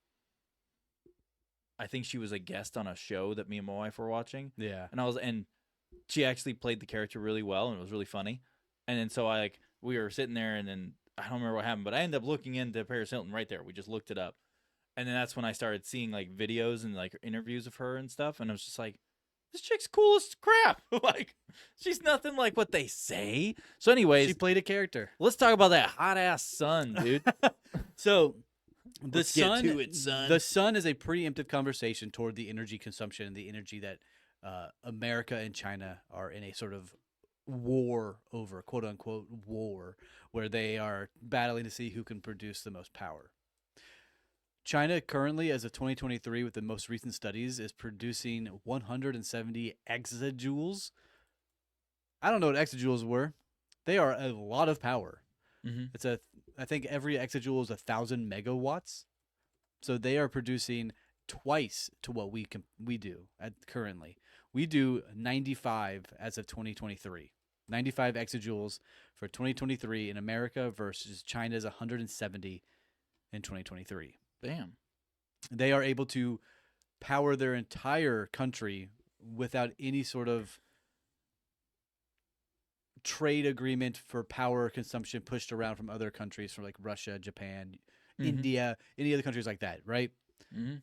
I think she was a guest on a show that me and my wife were watching. Yeah. And she actually played the character really well, and it was really funny. And then so we were sitting there, and then I don't remember what happened, but I ended up looking into Paris Hilton right there. We just looked it up. And then that's when I started seeing like videos and like interviews of her and stuff. And I was just like, this chick's cool as crap. Like, she's nothing like what they say. So, anyways, She played a character. let's talk about that hot ass sun, dude. So the Let's get sun, to it, son. the sun is a preemptive conversation toward the energy consumption and the energy that America and China are in a sort of war over, quote unquote war, where they are battling to see who can produce the most power. China currently, as of 2023, with the most recent studies, is producing 170 exajoules. I don't know what exajoules were. They are a lot of power. Mm-hmm. I think every exajoule is 1,000 megawatts. So they are producing twice to what we do currently. We do 95 as of 2023. 95 exajoules for 2023 in America versus China's 170 in 2023. Damn. They are able to power their entire country without any sort of trade agreement for power consumption pushed around from other countries, from like Russia, Japan, Mhm. India, any other countries like that, right? Mm-hmm.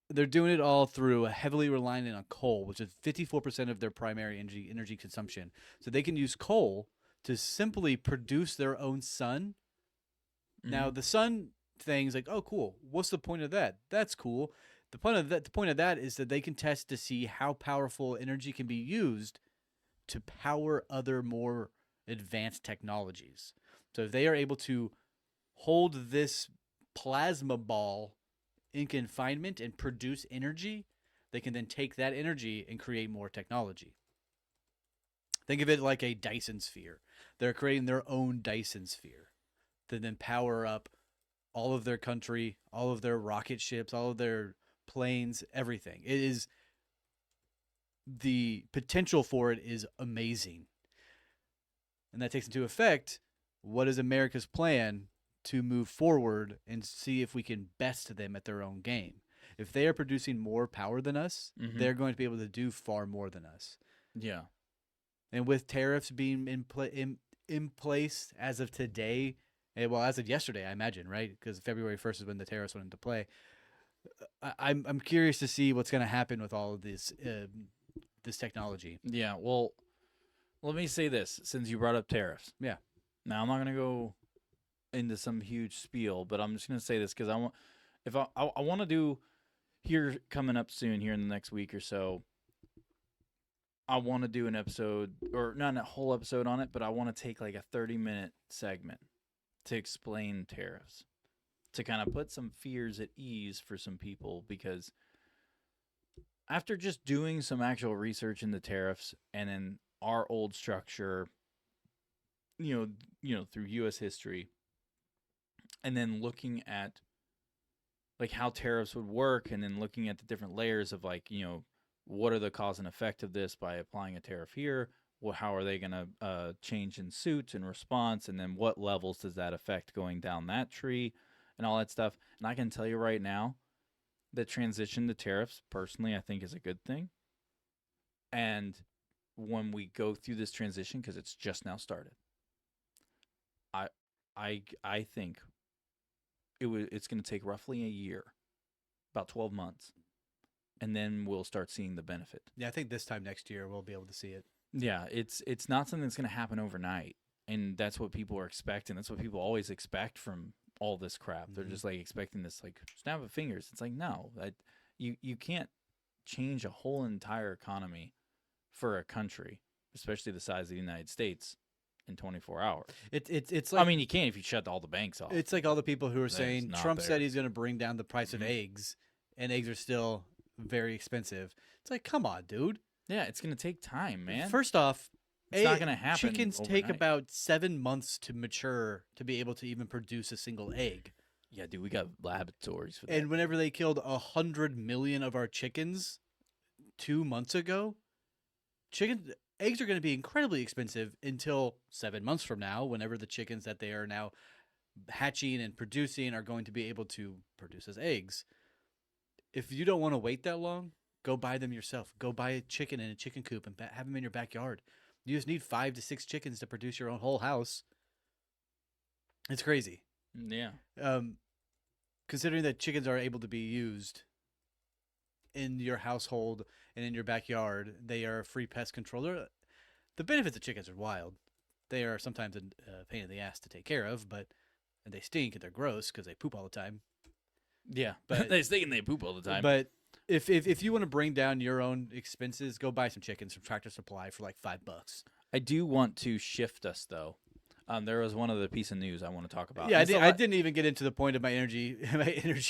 They're doing it all through heavily relying on coal, which is 54% of their primary energy consumption. So they can use coal to simply produce their own sun. Now the sun thing's like, oh, cool. What's the point of that? That's cool. The point of that is that they can test to see how powerful energy can be used to power other more advanced technologies. So if they are able to hold this plasma ball in confinement and produce energy, they can then take that energy and create more technology. Think of it like a Dyson sphere. They're creating their own Dyson sphere to then power up all of their country, all of their rocket ships, all of their planes, everything. It is, the potential for it is amazing. And that takes into effect, what is America's plan to move forward and see if we can best them at their own game? If they are producing more power than us, Mhm. they're going to be able to do far more than us. Yeah. And with tariffs being in place as of today, well, as of yesterday, I imagine, right? Because February 1st is when the tariffs went into play. I'm curious to see what's going to happen with all of this this technology. Yeah. Well, let me say this since you brought up tariffs. Yeah. Now, I'm not going to go into some huge spiel, but I'm just going to say this because I want to do here coming up soon here in the next week or so. I want to do an episode, or not a whole episode on it, but I want to take like a 30-minute segment to explain tariffs, to kind of put some fears at ease for some people, because after just doing some actual research into tariffs and in our old structure, through U.S. history, and then looking at like how tariffs would work, and then looking at the different layers of like, what are the cause and effect of this by applying a tariff here? Well, how are they going to change in suit and response? And then what levels does that affect going down that tree and all that stuff? And I can tell you right now, the transition to tariffs, personally, I think is a good thing. And when we go through this transition, because it's just now started, I think it's going to take roughly a year, about 12 months, and then we'll start seeing the benefit. Yeah, I think this time next year we'll be able to see it. Yeah, it's not something that's going to happen overnight, and that's what people are expecting. That's what people always expect from all this crap. They're just like expecting this like snap of fingers. It's like, no, you can't change a whole entire economy for a country, especially the size of the United States, in 24 hours. It's like I mean, you can if you shut all the banks off. it's like all the people who are It's saying not Trump there. said he's going to bring down the price of Mhm. eggs, and eggs are still very expensive. It's like, come on, dude. Yeah, it's gonna take time, man. First off, It's not gonna happen chickens take overnight. about 7 months to mature to be able to even produce a single egg. Yeah, dude, we got laboratories for that. And whenever they killed 100 million of our chickens 2 months ago, eggs are going to be incredibly expensive until 7 months from now, whenever the chickens that they are now hatching and producing are going to be able to produce as eggs. If you don't want to wait that long, go buy them yourself. Go buy a chicken in a chicken coop and have them in your backyard. You just need 5 to 6 chickens to produce your own whole house. It's crazy. Yeah. Considering that chickens are able to be used in your household and in your backyard, they are a free pest controller. The benefits of chickens are wild. They are sometimes a pain in the ass to take care of, and they stink and they're gross because they poop all the time. Yeah, But- they stink and they poop all the time. But if you want to bring down your own expenses, go buy some chickens from Tractor Supply for like $5. I do want to shift us though. There was one other piece of news I want to talk about. Yeah, It's a I lot- didn't even get into the point of my energy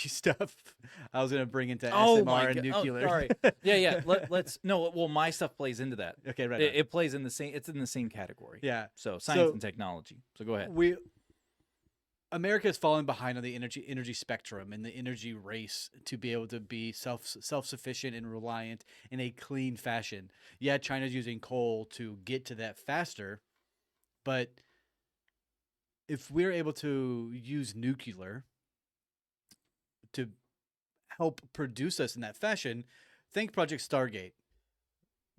stuff. I was going to bring into Oh SMR my and God. nuclear. Oh, sorry. Yeah. Let's no. Well, my stuff plays into that. Okay, right. It plays in the same. It's in the same category. Yeah. So science So- and technology. So go ahead. America is falling behind on the energy spectrum and the energy race to be able to be self-sufficient and reliant in a clean fashion. Yeah, China's using coal to get to that faster, but if we're able to use nuclear to help produce us in that fashion, think Project Stargate.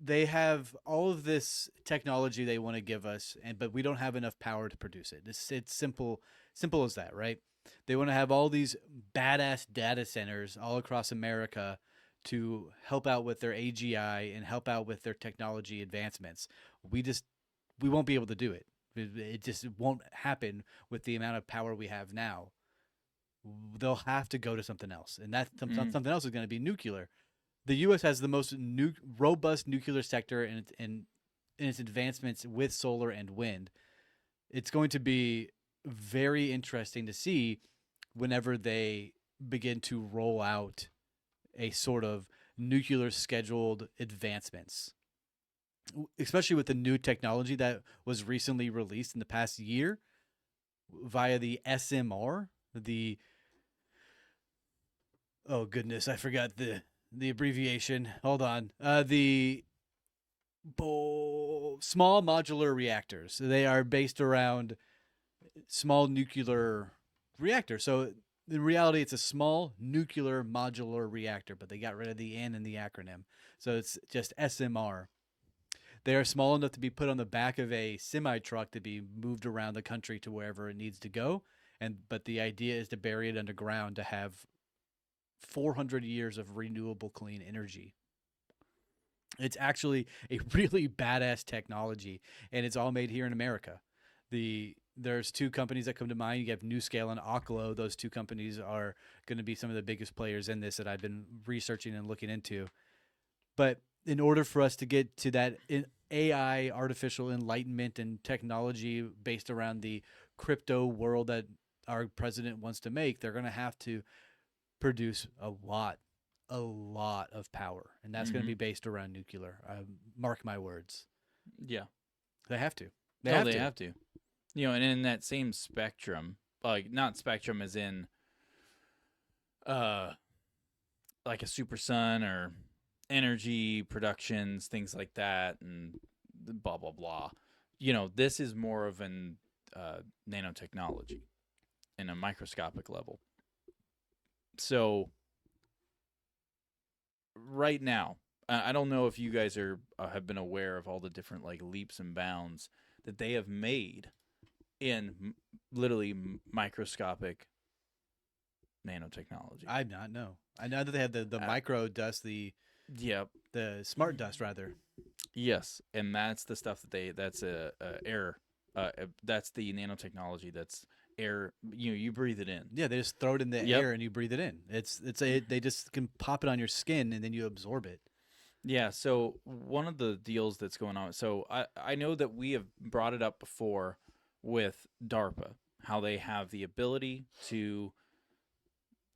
They have all of this technology they want to give us, but we don't have enough power to produce it. It's simple as that, right? They want to have all these badass data centers all across America to help out with their AGI and help out with their technology advancements. We won't be able to do it. It just won't happen with the amount of power we have now. They'll have to go to something else, and that something else is going to be nuclear. The U.S. has the most robust nuclear sector in its advancements with solar and wind. It's going to be very interesting to see whenever they begin to roll out a sort of nuclear scheduled advancements, especially with the new technology that was recently released in the past year via the SMR. Oh goodness, I forgot the abbreviation. Hold on. The small modular reactors. They are based around small nuclear reactors. So in reality, it's a small nuclear modular reactor, but they got rid of the N in the acronym. So it's just SMR. They are small enough to be put on the back of a semi truck to be moved around the country to wherever it needs to go. But the idea is to bury it underground to have 400 years of renewable clean energy. It's actually a really badass technology, and it's all made here in America. There's two companies that come to mind. You have NuScale and Oklo. Those two companies are going to be some of the biggest players in this that I've been researching and looking into. But in order for us to get to that AI, artificial enlightenment, and technology based around the crypto world that our president wants to make, they're going to have to produce a lot of power, and that's going to be based around nuclear. Mark my words. Yeah. They have to. They have to. You know, and in that same spectrum, like not spectrum as in like a super sun or energy productions, things like that, and blah blah blah. You know, this is more of an nanotechnology in a microscopic level. So right now, I don't know if you guys are have been aware of all the different like leaps and bounds that they have made in literally microscopic nanotechnology. I not know. I know that they have the micro dust, the smart dust rather. Yes, and that's the stuff that that's air. That's the nanotechnology. That's air. You breathe it in. Yeah, they just throw it in the Yep. air and you breathe it in. They just can pop it on your skin and then you absorb it. Yeah, so one of the deals that's going on, so I know that we have brought it up before with DARPA, how they have the ability to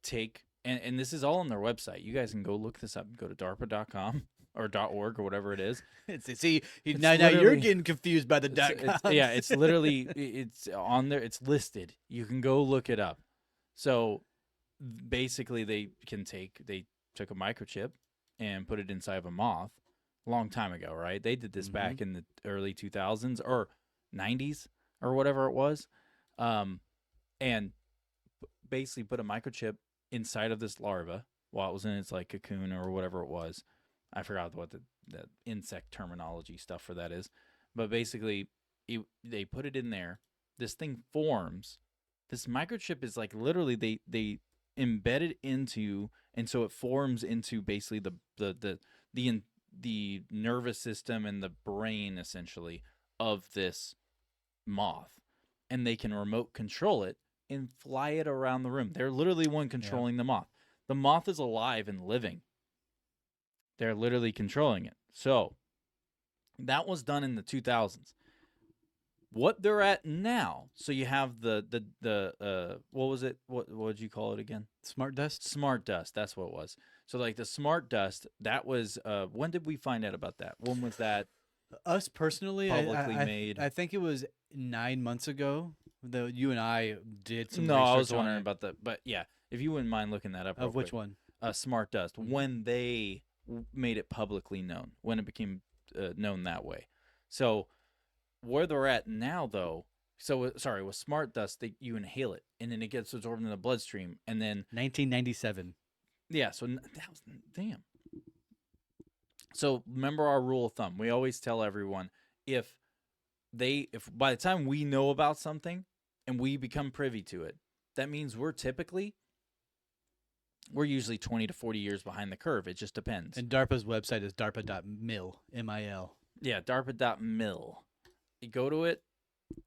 take, and this is all on their website. You guys can go look this up. Go to DARPA.com or .org or whatever it is. See, It's now you're literally- getting confused by the dot coms. Yeah, it's literally it's on there. It's listed. You can go look it up. So basically, they took a microchip and put it inside of a moth a long time ago, right? They did this back in the early 2000s or 90s or whatever it was, and basically put a microchip inside of this larva while it was in its like cocoon or whatever it was. I forgot what the insect terminology stuff for that is, but basically they put it in there. This thing forms. This microchip is like literally they embed it into, and so it forms into basically the nervous system and the brain essentially of this moth, and they can remote control it and fly it around the room. They're literally one controlling the moth. The moth is alive and living. They're literally controlling it. So that was done in the 2000s. What they're at now, so you have the what was it? What did you call it again? Smart dust. Smart dust. That's what it was. So like the smart dust, that was when did we find out about that? When was that? Us personally, Publicly made. I think it was 9 months ago. Though you and I did some. No, I was research on wondering it. about that. But yeah, if you wouldn't mind looking that up. real Of which quick. one? Smart dust. When they made it publicly known, when it became known that way. So where they're at now, though. So sorry, with smart dust, you inhale it and then it gets absorbed in the bloodstream, and then 1997. yeah. So that was damn. So remember our rule of thumb. We always tell everyone if by the time we know about something and we become privy to it, that means we're usually 20 to 40 years behind the curve. It just depends. And DARPA's website is darpa.mil, MIL. Yeah, DARPA.mil. You go to it,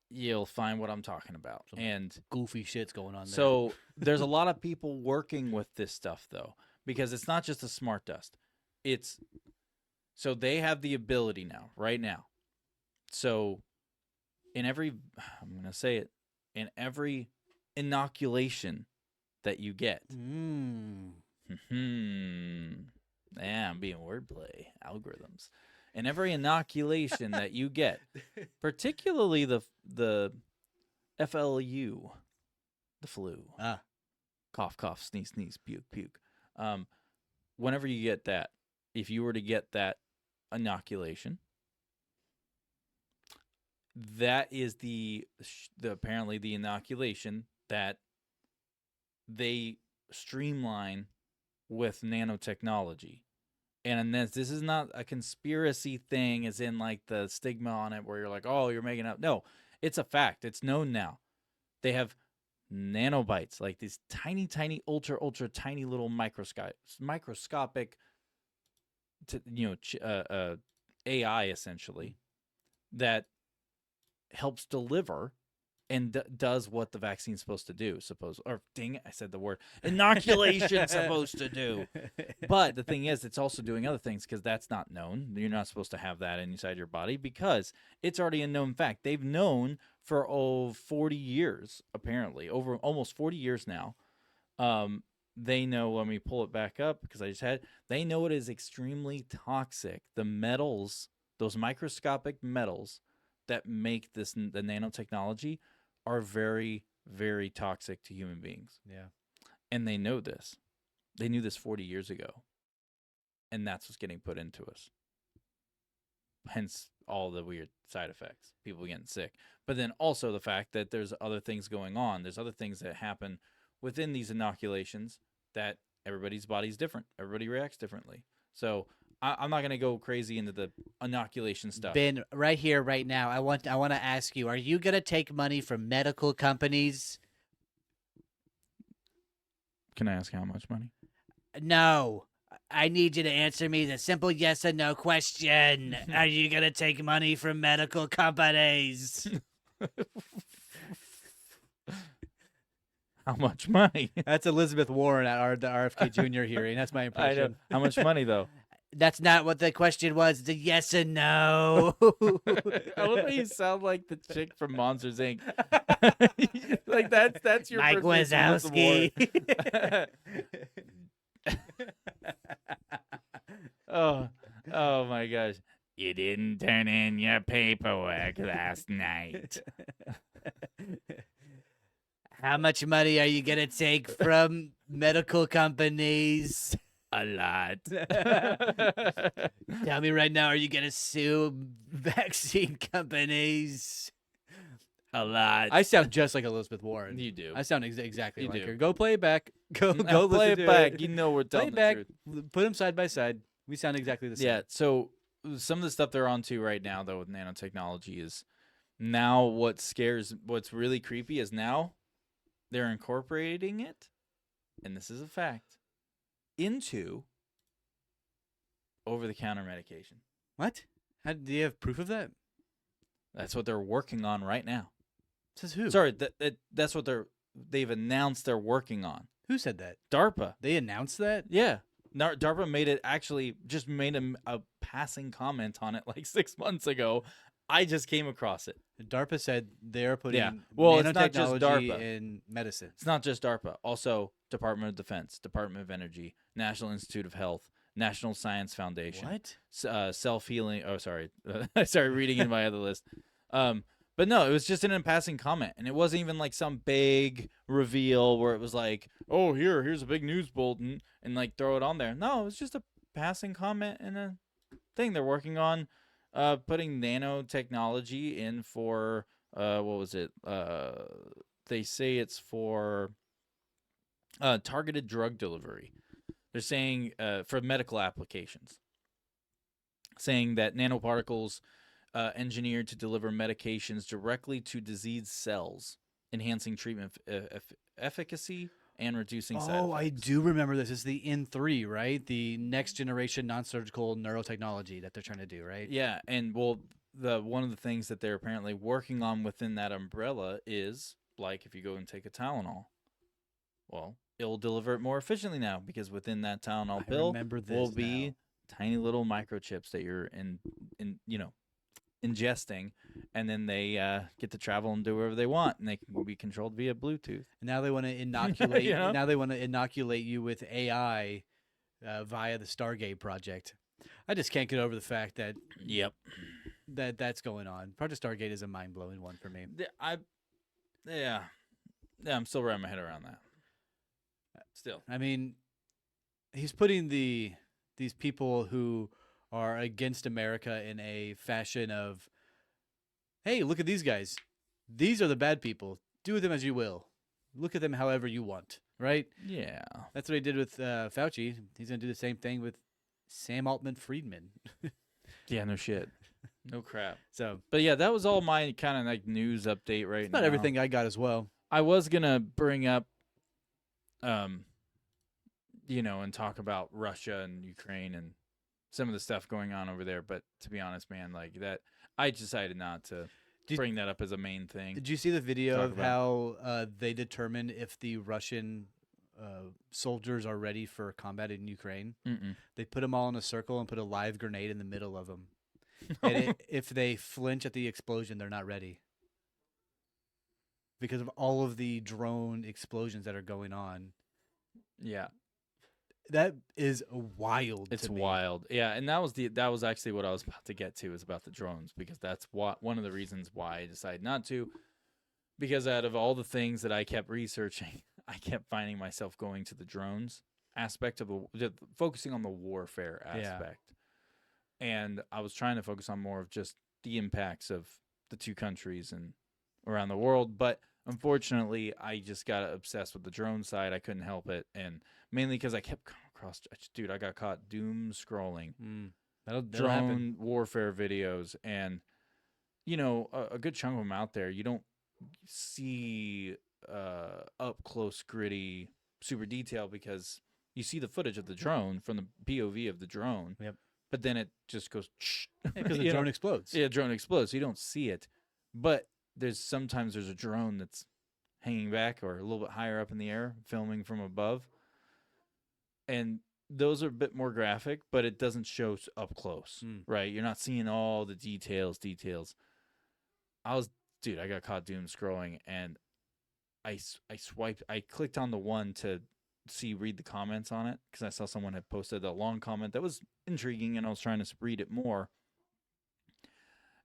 you'll find what I'm talking about. And Goofy shit's going on there. so there's a lot of people working with this stuff, though, because it's not just a smart dust. So they have the ability now, right now. So I'm going to say it, in every inoculation that you get. Yeah, I'm being wordplay. Algorithms. In every inoculation that you get, particularly the FLU, the flu. Cough, cough, sneeze, sneeze, puke, puke. Whenever you get that, if you were to get that inoculation, that is apparently the inoculation that they streamline with nanotechnology. And this is not a conspiracy thing, as in like the stigma on it where you're like, oh, you're making up. No, it's a fact. It's known now. They have nanobites, like these tiny, tiny, ultra, ultra tiny little microscopic, AI essentially, that helps deliver and does what the vaccine's supposed to do. Dang it, I said the word inoculation supposed to do. But the thing is, it's also doing other things because that's not known. You're not supposed to have that inside your body because it's already a known fact. They've known for 40 years, apparently, over almost 40 years now. They know, let me pull it back up because they know it is extremely toxic. The metals, those microscopic metals that make the nanotechnology are very, very toxic to human beings. Yeah. And they know this. They knew this 40 years ago. And that's what's getting put into us. Hence all the weird side effects, people getting sick. But then also the fact that there's other things going on. There's other things that happen within these inoculations that everybody's body's different. Everybody reacts differently. So I'm not going to go crazy into the inoculation stuff. Ben, right here, right now, I want to ask you: are you gonna take money from medical companies? Can I ask how much money? No, I need you to answer me the simple yes or no question. Are you gonna take money from medical companies? How much money? That's Elizabeth Warren at the RFK Jr. hearing. That's my I know. impression. How much money though? That's not what the question was. It's a yes and no. I love how you sound like the chick from Monsters Inc. Like that's your Mike person who wins the Wazowski. award. Oh my gosh. You didn't turn in your paperwork last night. How much money are you gonna take from medical companies? A lot. Tell me right now, are you gonna sue vaccine companies? A lot. I sound just like Elizabeth Warren. You do. I sound exactly You like do. her. Go play it back. Go Now listen play to it back. You know we're Play telling it the back. truth. Put them side by side. We sound exactly the same. Yeah. So some of the stuff they're onto right now, though, with nanotechnology is now what's really creepy is now they're incorporating it, and this is a fact, into over-the-counter medication. What? Do you have proof of that? That's what they're working on right now. Says who? Sorry, that's what they've announced they're working on. Who said that? DARPA. They announced that? Yeah. DARPA made a passing comment on it like 6 months ago. I just came across it. DARPA said they're putting Yeah. Well, it's not just nanotechnology DARPA. in medicine. It's not just DARPA. Also, Department of Defense, Department of Energy, National Institute of Health, National Science Foundation. What? Self-healing. Oh, sorry. I started reading in my other list. But no, it was just in a passing comment, and it wasn't even like some big reveal where it was like, "Oh, here's a big news bulletin," and like throw it on there. No, it was just a passing comment and a thing they're working on, putting nanotechnology in for what was it? They say it's for targeted drug delivery. They're saying for medical applications, saying that nanoparticles engineered to deliver medications directly to diseased cells, enhancing treatment efficacy and reducing side Oh, I effects. do remember this. It's the N3, right? The next generation non-surgical neurotechnology that they're trying to do, right? Yeah, and well, one of the things that they're apparently working on within that umbrella is like if you go and take a Tylenol, well, it will deliver it more efficiently now because within that Tylenol I pill remember this will be now. tiny little microchips that you're ingesting, and then they get to travel and do whatever they want, and they can be controlled via Bluetooth. Now they want to inoculate. You know? Now they want to inoculate you with AI via the Stargate project. I just can't get over the fact that Yep. that's going on. Project Stargate is a mind blowing one for me. Yeah, I'm still wrapping my head around that. Still, I mean, he's putting these people who are against America in a fashion of, hey, look at these guys. These are the bad people. Do with them as you will. Look at them however you want, right? yeah. That's what he did with Fauci. He's going to do the same thing with Sam Altman-Friedman. Yeah, no shit. No crap. So But yeah, that was all my kind of like news update right it's now. not everything I got as well. I was gonna bring up, and talk about Russia and Ukraine and some of the stuff going on over there. But to be honest, man, like that, I decided not to bring that up as a main thing. Did you see the video Talk of about- how they determine if the Russian soldiers are ready for combat in Ukraine? Mm-mm. They put them all in a circle and put a live grenade in the middle of them. And if they flinch at the explosion, they're not ready. Because of all of the drone explosions that are going on. Yeah, That is wild. it's to me. wild. Yeah, and that was actually what I was about to get to, is about the drones, because that's one of the reasons why I decided not to. Because out of all the things that I kept researching, I kept finding myself going to the drones aspect of focusing on the warfare aspect. And I was trying to focus on more of just the impacts of the two countries and around the world. But unfortunately, I just got obsessed with the drone side. I couldn't help it. And mainly because I kept coming across, dude, I got caught doom scrolling That'll drone happen. warfare videos. And, a good chunk of them out there, you don't see up close, gritty, super detail, because you see the footage of the drone from the POV of the drone. Yep. But then it just goes Because the you know? drone explodes. Yeah, drone explodes, so you don't see it. But sometimes there's a drone that's hanging back or a little bit higher up in the air, filming from above. And those are a bit more graphic, but it doesn't show up close, Mm. right? You're not seeing all the details. I got caught doom scrolling, and I clicked on the one to read the comments on it, because I saw someone had posted a long comment that was intriguing, and I was trying to read it more.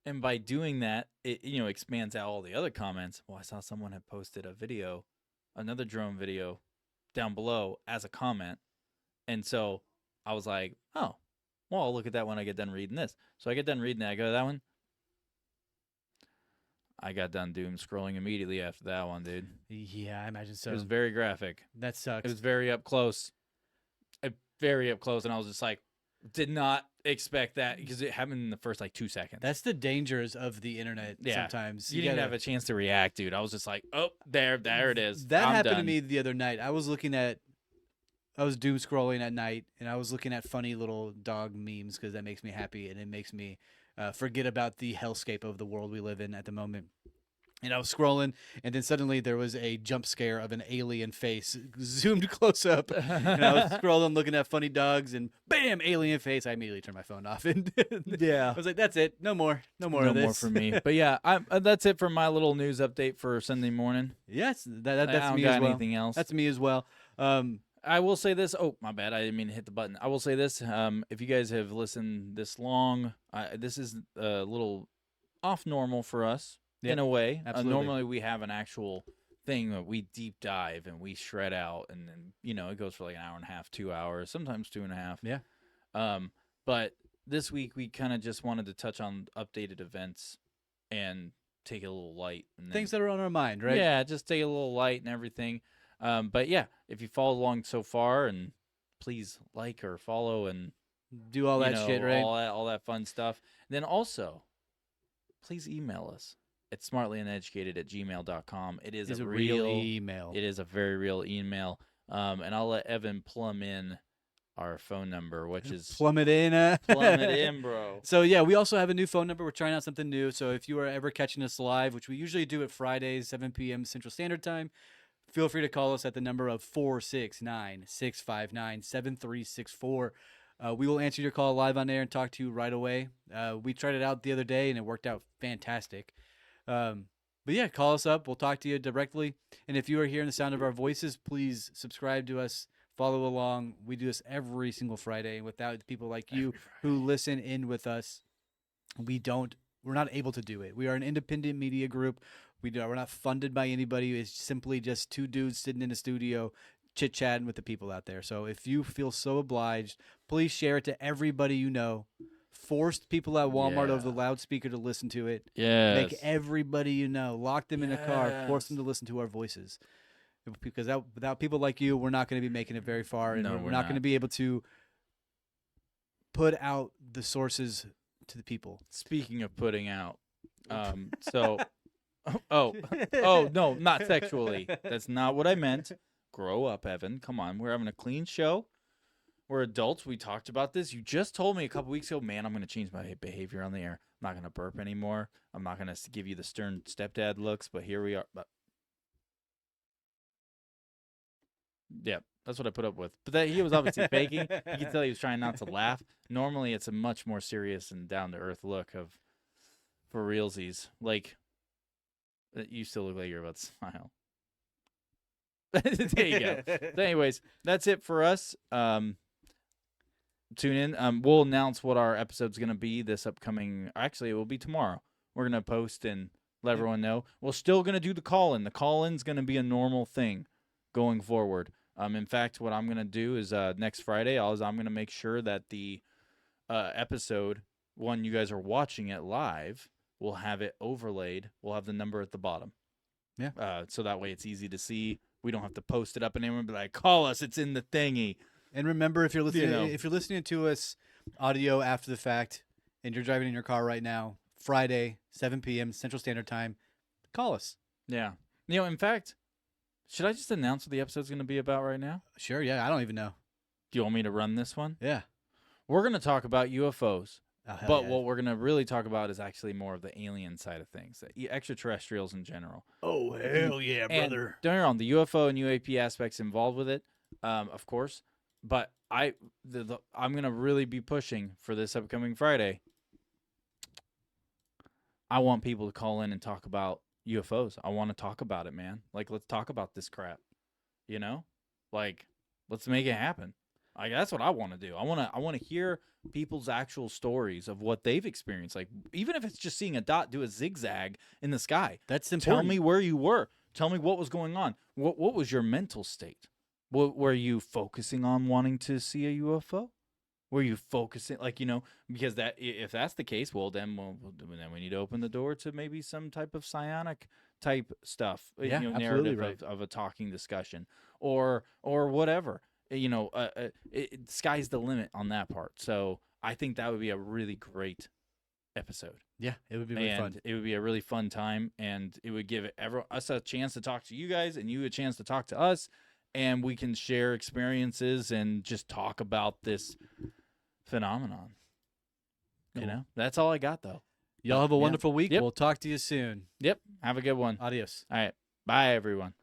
And by doing that, it expands out all the other comments. Well, I saw someone had posted another drone video down below as a comment. And so I was like, oh, well, I'll look at that when I get done reading this. So I get done reading that. I go to that one. I got done doom scrolling immediately after that one, dude. Yeah, I imagine so. It was very graphic. That sucks. It was very up close. Very up close. And I was just like, did not expect that, because it happened in the first 2 seconds. That's the dangers of the internet. Yeah. Sometimes You didn't have a chance to react, dude. I was just like, oh, there it is. That I'm happened to done. me the other night. I was doom scrolling at night, and I was looking at funny little dog memes, because that makes me happy, and it makes me forget about the hellscape of the world we live in at the moment. And I was scrolling, and then suddenly there was a jump scare of an alien face zoomed close up. And I was scrolling, looking at funny dogs, and bam, alien face. I immediately turned my phone off. And Yeah. I was like, that's it. No more of No this. more for me. But yeah, that's it for my little news update for Sunday morning. Yes, I that's don't me got as well. anything else. That's me as well. I will say this. Oh, my bad. I didn't mean to hit the button. I will say this. If you guys have listened this long, this is a little off normal for us in a way. Absolutely. Normally we have an actual thing that we deep dive and we shred out, and then it goes for like an hour and a half, 2 hours, sometimes 2.5. Yeah. But this week we kind of just wanted to touch on updated events and take it a little light. And Things that are on our mind, right? Yeah, just take it a little light and everything. But yeah, if you followed along so far, and please like or follow and Do all that shit, right? all that fun stuff. Then also, please email us at smartlyuneducated@gmail.com. It is It's a a real real email. It is a very real email. And I'll let Evan plumb in our phone number, which is Plummet in. plumb it in, bro. So yeah, we also have a new phone number. We're trying out something new. So if you are ever catching us live, which we usually do at Fridays, 7 p.m. Central Standard Time, feel free to call us at the number of 469-659-7364. We will answer your call live on air and talk to you right away. We tried it out the other day, and it worked out fantastic. But yeah, call us up. We'll talk to you directly. And if you are hearing the sound of our voices, please subscribe to us. Follow along. We do this every single Friday. Without people like you who listen in with us, we're not able to do it. We are an independent media group. We're not funded by anybody. It's simply just two dudes sitting in a studio chit-chatting with the people out there. So if you feel so obliged, please share it to everybody you know. Force people at Walmart over the loudspeaker to listen to it. Yes. Make everybody you know. Lock them in a car. Force them to listen to our voices. Because without people like you, we're not going to be making it very far. And No, we're not going to be able to put out the sources to the people. Speaking of putting out, so, oh, no, not sexually. That's not what I meant. Grow up, Evan. Come on. We're having a clean show. We're adults. We talked about this. You just told me a couple weeks ago, man, I'm going to change my behavior on the air. I'm not going to burp anymore. I'm not going to give you the stern stepdad looks, but here we are. Yeah, that's what I put up with. But he was obviously faking. You can tell he was trying not to laugh. Normally, it's a much more serious and down-to-earth look for realsies. Like, you still look like you're about to smile. There you go. So anyways, that's it for us. Tune in. We'll announce what our episode's going to be this upcoming... Actually, it will be tomorrow. We're going to post and let everyone know. We're still going to do the call-in. The call-in's going to be a normal thing going forward. In fact, what I'm going to do is next Friday, I'm going to make sure that the episode, when you guys are watching it live, we'll have it overlaid. We'll have the number at the bottom. Yeah. So that way it's easy to see. We don't have to post it up and anyone will be like, call us, it's in the thingy. And remember, if you're listening to us audio after the fact and you're driving in your car right now, Friday, 7 p.m. Central Standard Time, call us. Yeah. In fact, should I just announce what the episode's going to be about right now? Sure, yeah. I don't even know. Do you want me to run this one? Yeah. We're going to talk about UFOs. Oh, hell But yeah. what we're going to really talk about is actually more of the alien side of things, the extraterrestrials in general. Oh, hell yeah, And don't get me wrong, the UFO and UAP aspects involved with it, of course. But I'm gonna really be pushing for this upcoming Friday. I want people to call in and talk about UFOs. I want to talk about it, man. Like, let's talk about this crap. You know, like, let's make it happen. Like, that's what I want to do. I want to hear people's actual stories of what they've experienced. Like, even if it's just seeing a dot do a zigzag in the sky. That's Tell important. me where you were. Tell me what was going on. What was your mental state? Were you focusing on wanting to see a UFO? Were you focusing, like, you know, because that, if that's the case, then we need to open the door to maybe some type of psionic type stuff, Yeah, you know, absolutely narrative right. of a talking discussion or whatever, you know, sky's the limit on that part. So I think that would be a really great episode. Yeah, it would be really And fun. it would be a really fun time, and it would give us a chance to talk to you guys and you a chance to talk to us, and we can share experiences and just talk about this phenomenon. You Cool. know, that's all I got, though. Y'all have a Yeah. wonderful week. Yep. We'll talk to you soon. Yep. Have a good one. Adios. All right. Bye, everyone.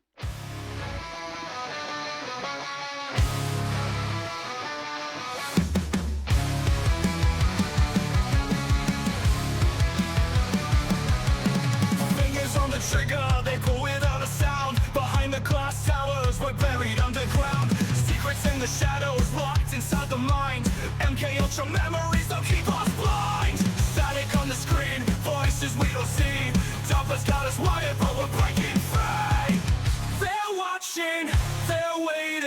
Fingers on the trigger, they pull without a sound. Behind the glass towers, we're buried underground. Secrets in the shadows, locked inside the mind. MK Ultra memories don't keep us blind. Static on the screen, voices we don't see. Dumpers got us wired, but we're breaking free. They're watching, they're waiting.